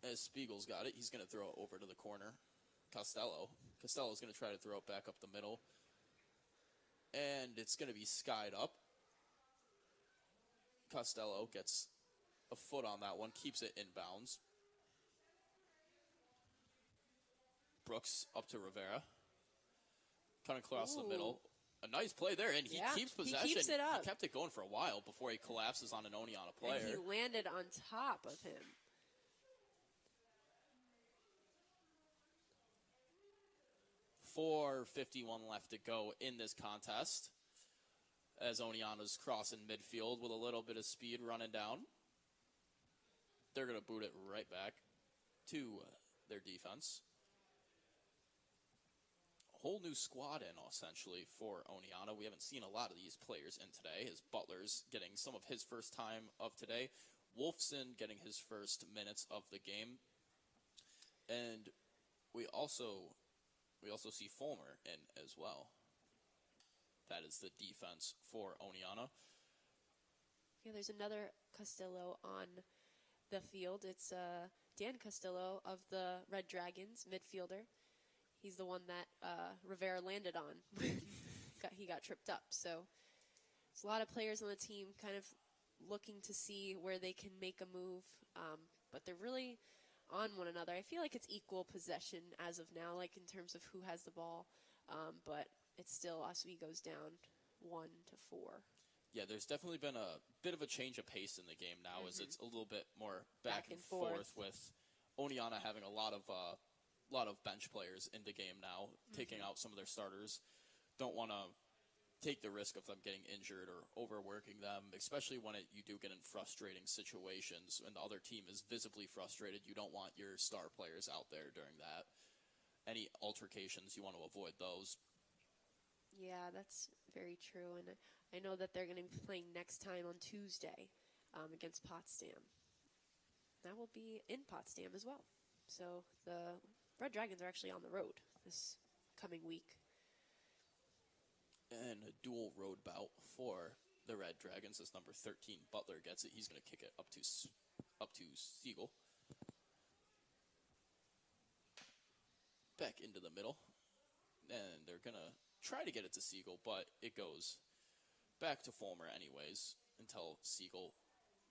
As Spiegel's got it, he's going to throw it over to the corner. Costello's going to try to throw it back up the middle. And it's going to be skied up. Costello gets a foot on that one, keeps it inbounds. Brooks up to Rivera. Cutting across the middle. A nice play there, and he keeps possession. He keeps it up. He kept it going for a while before he collapses on an Oneonta player. And he landed on top of him. .451 left to go in this contest as Oneonta's crossing midfield with a little bit of speed running down. They're going to boot it right back to their defense. Whole new squad in, essentially, for Oneonta. We haven't seen a lot of these players in today, as Butler's getting some of his first time of today. Wolfson getting his first minutes of the game. And we also see Fulmer in as well. That is the defense for Oneonta. Yeah, there's another Costello on the field. It's Dan Costello of the Red Dragons, midfielder. He's the one that Rivera landed on. He got tripped up. So it's a lot of players on the team kind of looking to see where they can make a move. But they're really on one another. I feel like it's equal possession as of now, like in terms of who has the ball. But it's still Oswego's down 1-4. Yeah, there's definitely been a bit of a change of pace in the game now, as it's a little bit more back and forth with Oneonta having a lot of bench players in the game now, taking out some of their starters. Don't want to take the risk of them getting injured or overworking them, especially when you do get in frustrating situations and the other team is visibly frustrated. You don't want your star players out there during that. Any altercations, you want to avoid those. Yeah, that's Very true. And I know that they're going to be playing next time on Tuesday against Potsdam. That will be in Potsdam as well. So the Red Dragons are actually on the road this coming week. And a dual road bout for the Red Dragons as number 13 Butler gets it. He's going to kick it up to Siegel. Back into the middle. And they're going to try to get it to Siegel, but it goes back to Fulmer anyways until Siegel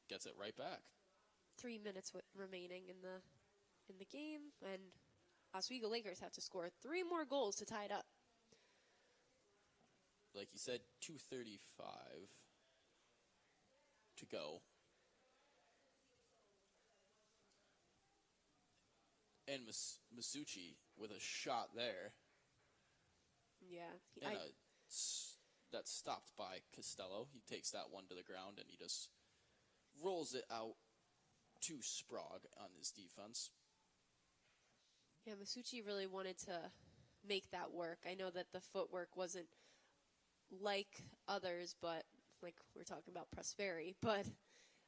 gets it right back. 3 minutes remaining in the game, and Oswego Lakers have to score 3 more goals to tie it up. Like you said, 2:35 to go. And Masucci with a shot there. Yeah. And that's stopped by Costello. He takes that one to the ground and he just rolls it out to Sprague on his defense. Yeah, Masucci really wanted to make that work. I know that the footwork wasn't like others, but like we're talking about Prosperi, but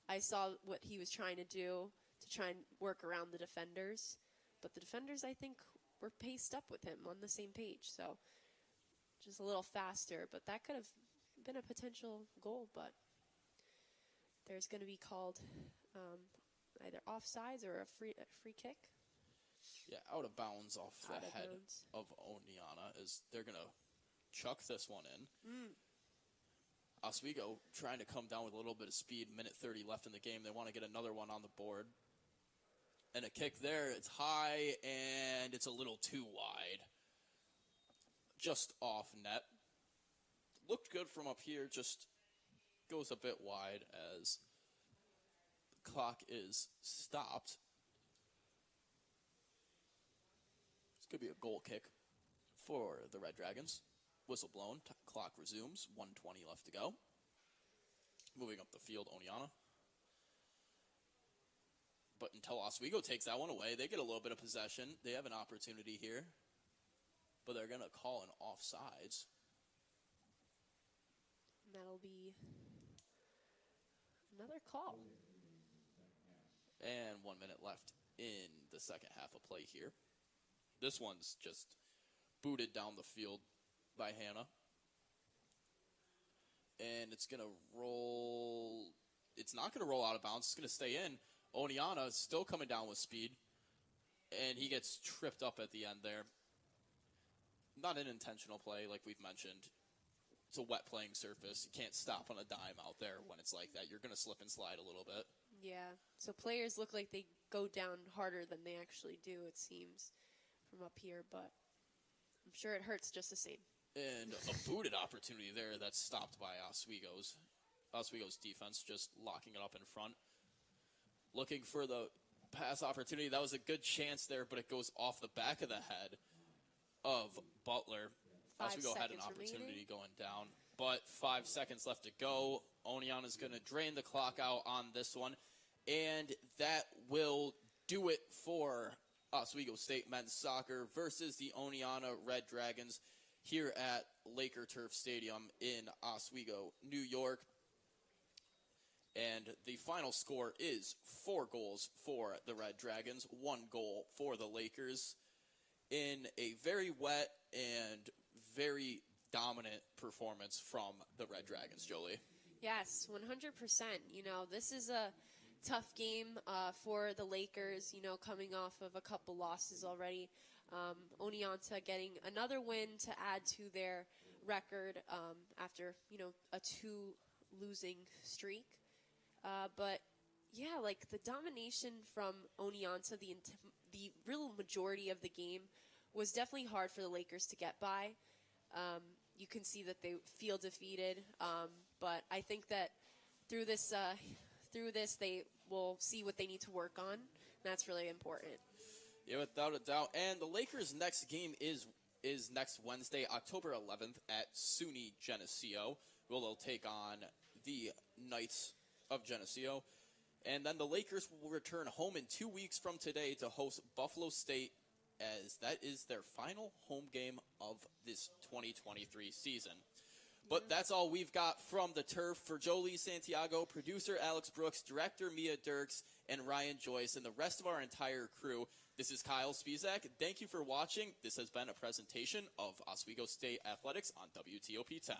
I saw what he was trying to do to try and work around the defenders. But the defenders, I think, were paced up with him on the same page. So just a little faster, but that could have been a potential goal, but there's going to be called either offsides or a free kick. Yeah, out of bounds off the head bounds of Oneonta as they're going to chuck this one in. Oswego trying to come down with a little bit of speed. Minute 30 left in the game. They want to get another one on the board. And a kick there. It's high and it's a little too wide. Just off net. Looked good from up here. Just goes a bit wide as the clock is stopped. It's going to be a goal kick for the Red Dragons. Whistle blown. Clock resumes. 1:20 left to go. Moving up the field, Oneonta. But until Oswego takes that one away, they get a little bit of possession. They have an opportunity here. But they're going to call an offsides. And that'll be another call. And 1 minute left in the second half of play here. This one's just booted down the field by Hannah. And it's going to roll. It's not going to roll out of bounds. It's going to stay in. Oneonta is still coming down with speed. And he gets tripped up at the end there. Not an intentional play, like we've mentioned. It's a wet playing surface. You can't stop on a dime out there when it's like that. You're going to slip and slide a little bit. Yeah, so players look like they go down harder than they actually do, it seems, from up here. But I'm sure it hurts just the same. And a booted opportunity there that's stopped by Oswego's defense, just locking it up in front. Looking for the pass opportunity. That was a good chance there, but it goes off the back of the head of Butler. 5 Oswego had an seconds opportunity remaining. going down, but 5 seconds left to go. Oneonta is going to drain the clock out on this one, and that will do it for Oswego State men's soccer versus the Oneonta Red Dragons here at Laker Turf Stadium in Oswego, New York. And the final score is 4 goals for the Red Dragons, 1 goal for the Lakers in a very wet and very dominant performance from the Red Dragons, Jolie. Yes, 100%. You know, this is a tough game for the Lakers, you know, coming off of a couple losses already. Oneonta getting another win to add to their record after, you know, a 2 losing streak. But, yeah, like the domination from Oneonta, the real majority of the game was definitely hard for the Lakers to get by. You can see that they feel defeated, but I think that through this they will see what they need to work on, and that's really important. Yeah, without a doubt. And the Lakers' next game is next Wednesday, October 11th at SUNY Geneseo. They'll take on the Knights of Geneseo. And then the Lakers will return home in 2 weeks from today to host Buffalo State, as that is their final home game of this 2023 season. But that's all we've got from the turf. For Jolie Santiago, producer Alex Brooks, director Mia Dirks, and Ryan Joyce, and the rest of our entire crew, this is Kyle Spizak. Thank you for watching. This has been a presentation of Oswego State Athletics on WTOP 10.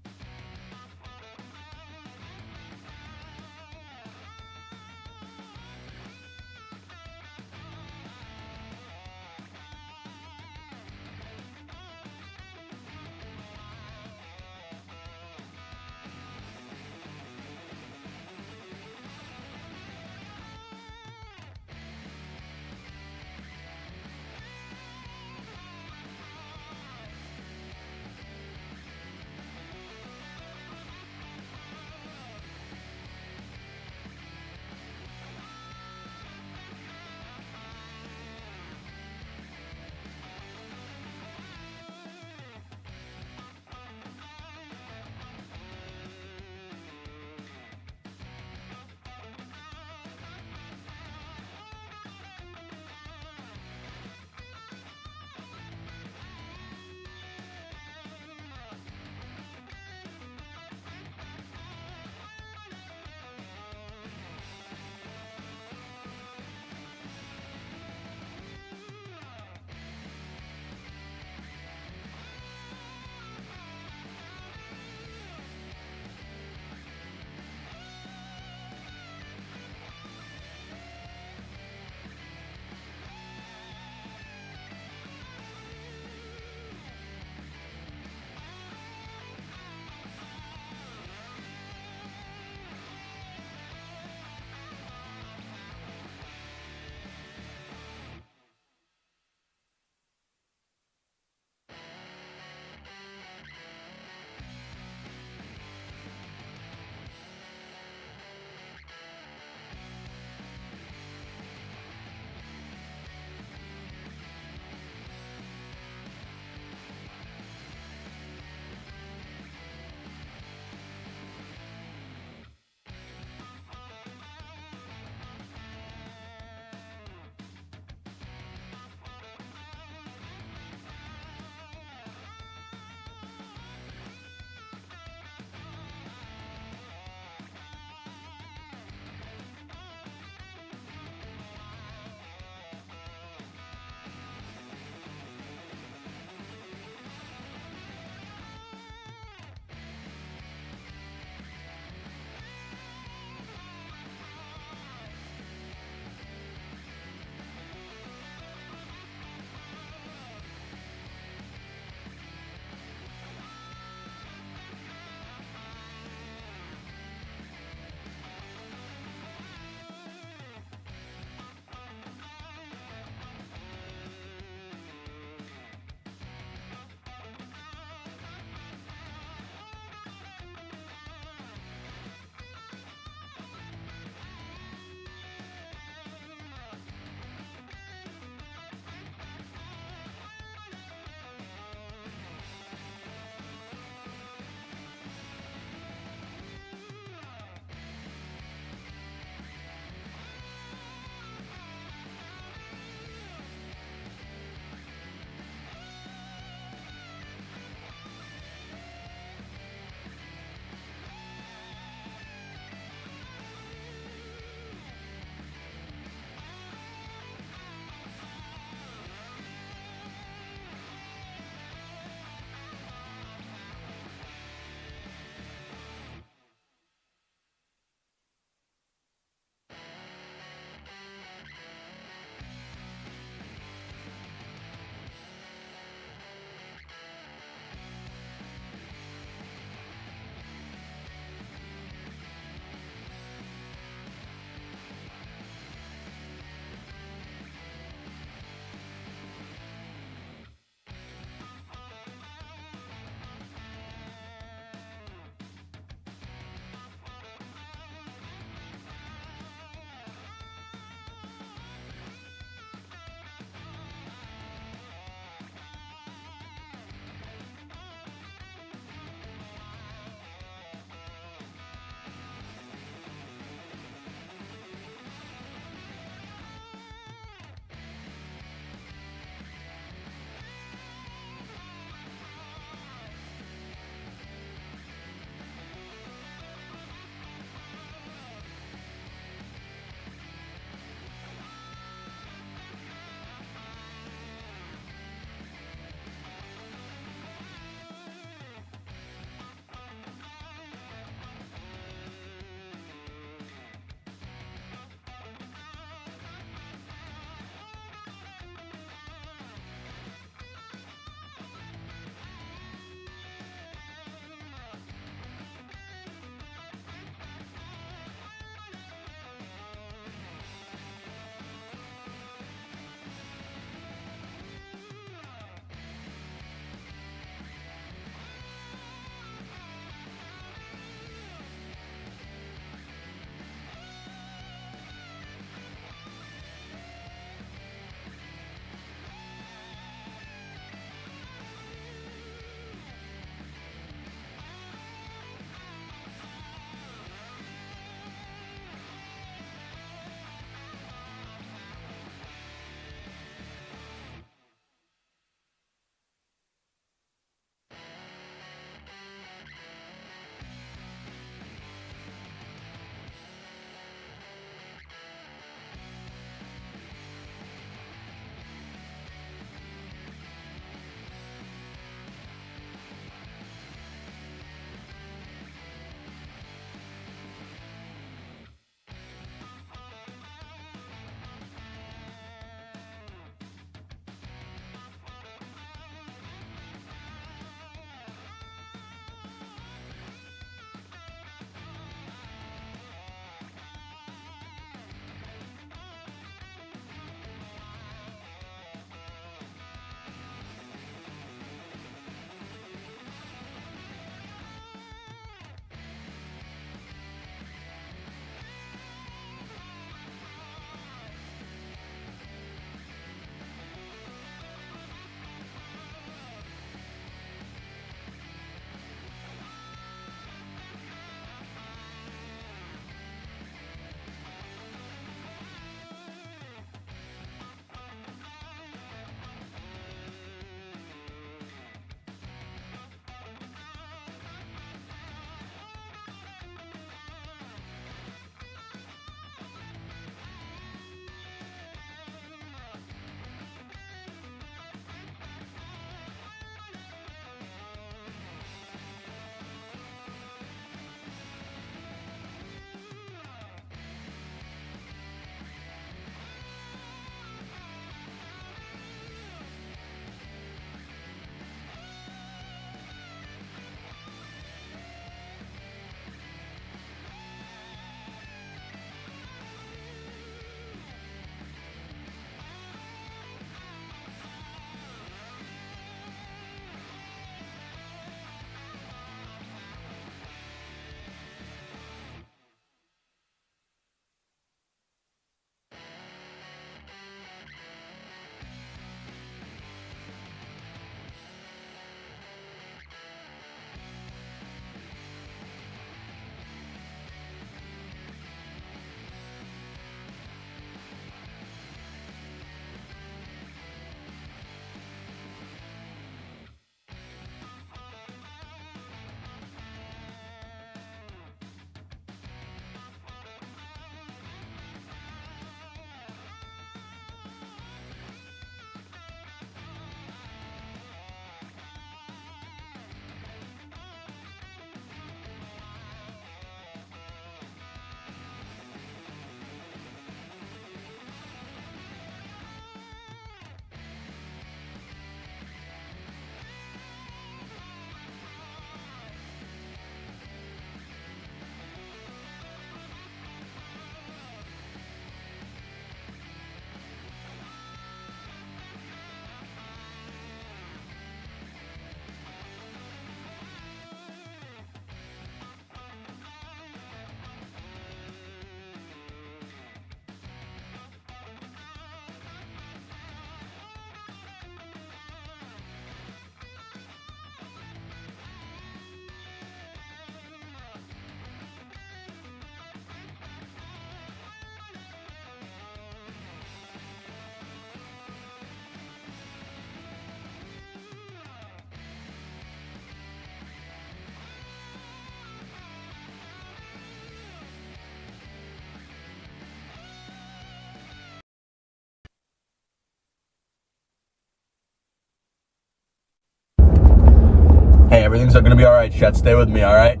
Hey, everything's gonna be all right, Chet. Stay with me, all right?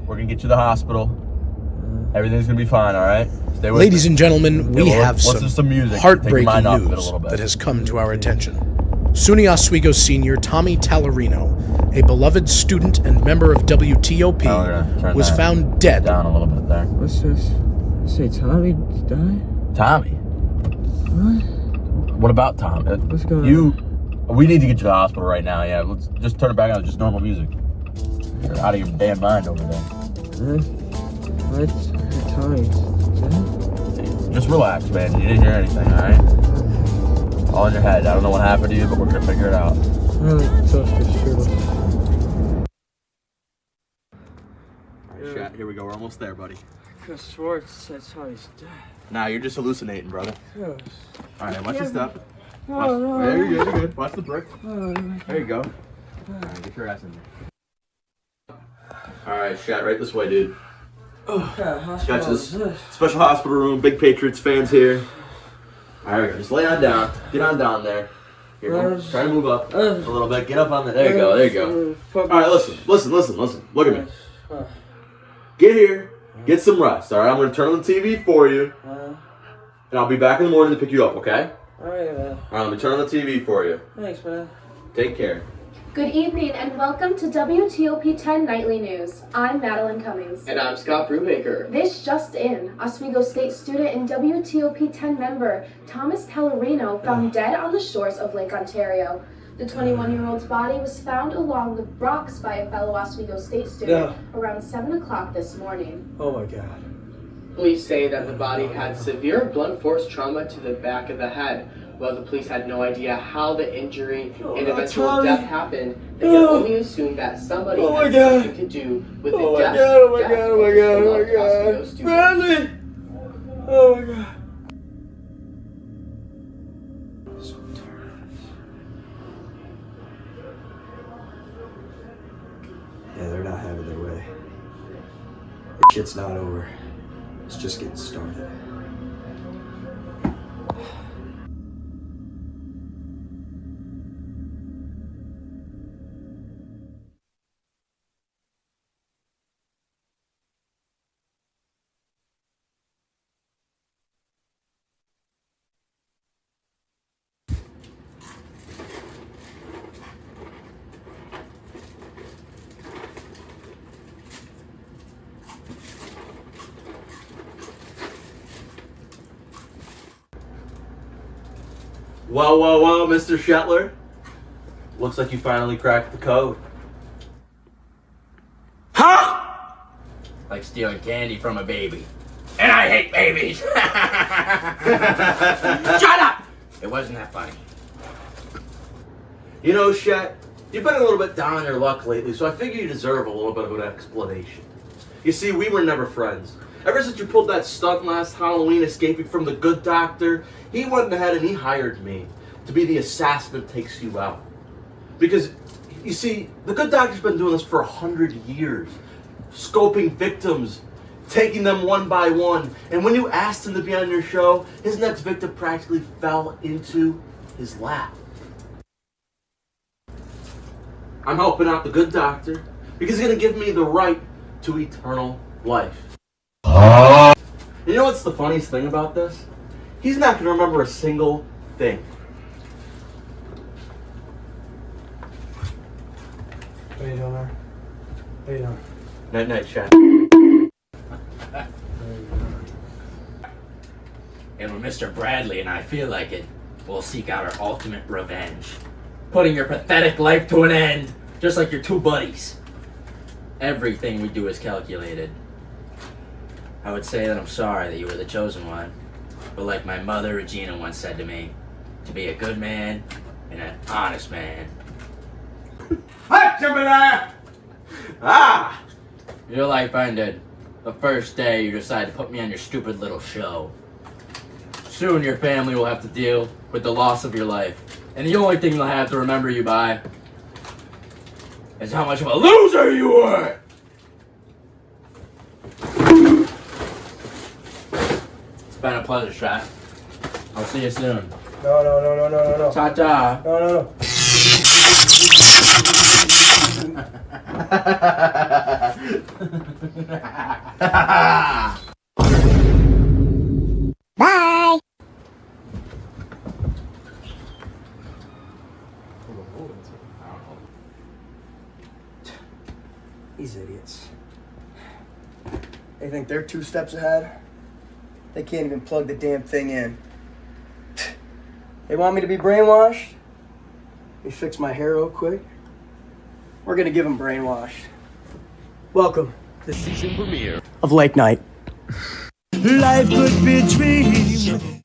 We're gonna get you to the hospital. Everything's gonna be fine, all right? Stay with Ladies me. and gentlemen, we Yeah, have listen to some music. Take your heartbreaking mind off of it a news little bit. that has come to our attention. SUNY Oswego senior Tommy Tallarino, a beloved student and member of WTOP, Oh, we're gonna turn was that found dead. down a little bit there. What's this? Say Tommy died? Tommy? What? What about Tom? What's going on? We need to get you to the hospital right now, yeah. Let's just turn it back on, just normal music. You're out of your damn mind over there. What? Tommy dead? Just relax, man. You didn't hear anything, alright? All in your head. I don't know what happened to you, but we're gonna figure it out. Alright, chat. Here we go. We're almost there, buddy. Chris Schwartz said Tommy's dead. Nah, you're just hallucinating, brother. Yes. Alright, watch your step. No. There you go, you're good. Watch the brick. There you go. Alright, get your ass in there. Alright, chat, right this way, dude. Got you this special hospital room, big Patriots fans here. Alright, just lay on down. Get on down there. Here, try to move up a little bit. Get up on the. There you go, there you go. Alright, listen. Look at me. Get here, get some rest, alright? I'm gonna turn on the TV for you. And I'll be back in the morning to pick you up, okay? Alright, man. Alright, let me turn on the TV for you. Thanks, man. Take care. Good evening and welcome to WTOP 10 Nightly News. I'm Madeline Cummings. And I'm Scott Brubaker. This just in, Oswego State student and WTOP 10 member Thomas Tallarino found dead on the shores of Lake Ontario. The 21-year-old's body was found along the rocks by a fellow Oswego State student around 7 o'clock this morning. Oh my God. Police say that the body had severe blunt force trauma to the back of the head. While the police had no idea how the injury and eventual death happened, they can only assume that somebody had something to do with the death of the Oswego student. Bradley! Oh my God. Yeah, they're not having their way. Shit's not over. It's just getting started. Whoa, Mr. Shetler. Looks like you finally cracked the code. Huh? Like stealing candy from a baby. And I hate babies! Shut up! It wasn't that funny. You know, Shet, you've been a little bit down on your luck lately, so I figure you deserve a little bit of an explanation. You see, we were never friends. Ever since you pulled that stunt last Halloween escaping from the good doctor, he went ahead and he hired me to be the assassin that takes you out. Because, you see, the good doctor's been doing this for 100 years. Scoping victims, taking them one by one. And when you asked him to be on your show, his next victim practically fell into his lap. I'm helping out the good doctor because he's going to give me the right to eternal life. You know what's the funniest thing about this? He's not going to remember a single thing. What are you doing there? What are you doing? Night, chat. And when Mr. Bradley and I feel like it, we'll seek out our ultimate revenge. Putting your pathetic life to an end, just like your two buddies. Everything we do is calculated. I would say that I'm sorry that you were the chosen one, but like my mother Regina once said to me, to be a good man and an honest man. Ah! Your life ended the first day you decided to put me on your stupid little show. Soon your family will have to deal with the loss of your life, and the only thing they'll have to remember you by is how much of a loser you were! It's been a pleasure, Shot. I'll see you soon. No. Ta-ta. No. Bye. These idiots. They think they're 2 steps ahead. They can't even plug the damn thing in. They want me to be brainwashed? Let me fix my hair real quick. We're gonna give them brainwashed. Welcome to the season premiere of Lake Night. Life could be a dream.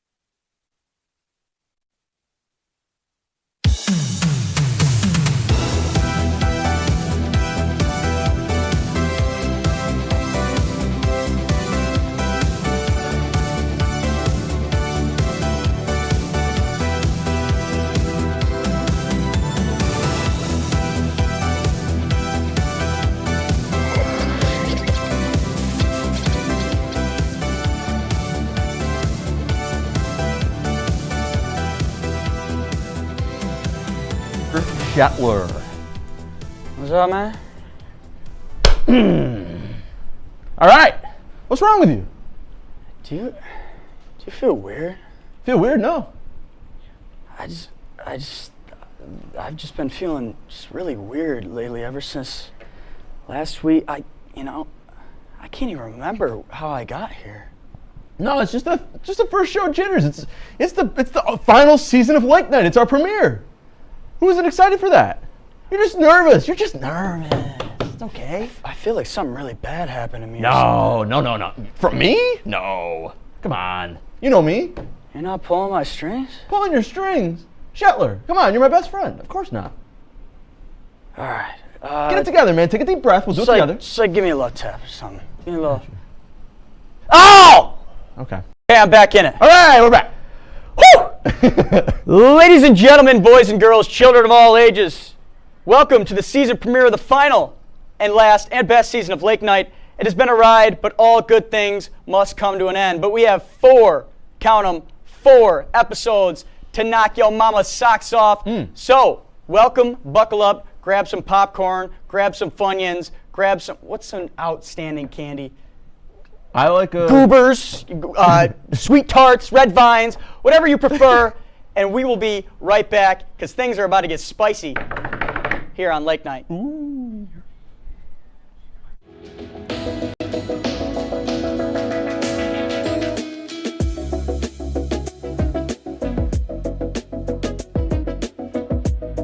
Shetler. What's up, man? All right. What's wrong with you? Do you feel weird? Feel weird? No. I've just been feeling just really weird lately ever since last week. I can't even remember how I got here. No, it's just the first show jitters. It's the final season of Lake Night. It's our premiere. Who isn't excited for that? You're just nervous. You're just nervous. It's okay. I feel like something really bad happened to me. No. From me? No. Come on. You know me. You're not pulling my strings? Pulling your strings? Shetler, come on. You're my best friend. Of course not. All right. Get it together, man. Take a deep breath. We'll do it together. Just give me a little tap or something. Give me a little. Oh! Okay. Okay, I'm back in it. All right, we're back. Ladies and gentlemen, boys and girls, children of all ages, welcome to the season premiere of the final and last and best season of Lake Night. It has been a ride, but all good things must come to an end. But we have 4, count them, 4 episodes to knock your mama's socks off. So, welcome, buckle up, grab some popcorn, grab some Funyuns, grab some, what's an outstanding candy? I like Goobers, sweet tarts, red vines, whatever you prefer, and we will be right back because things are about to get spicy here on Lake Night. Ooh.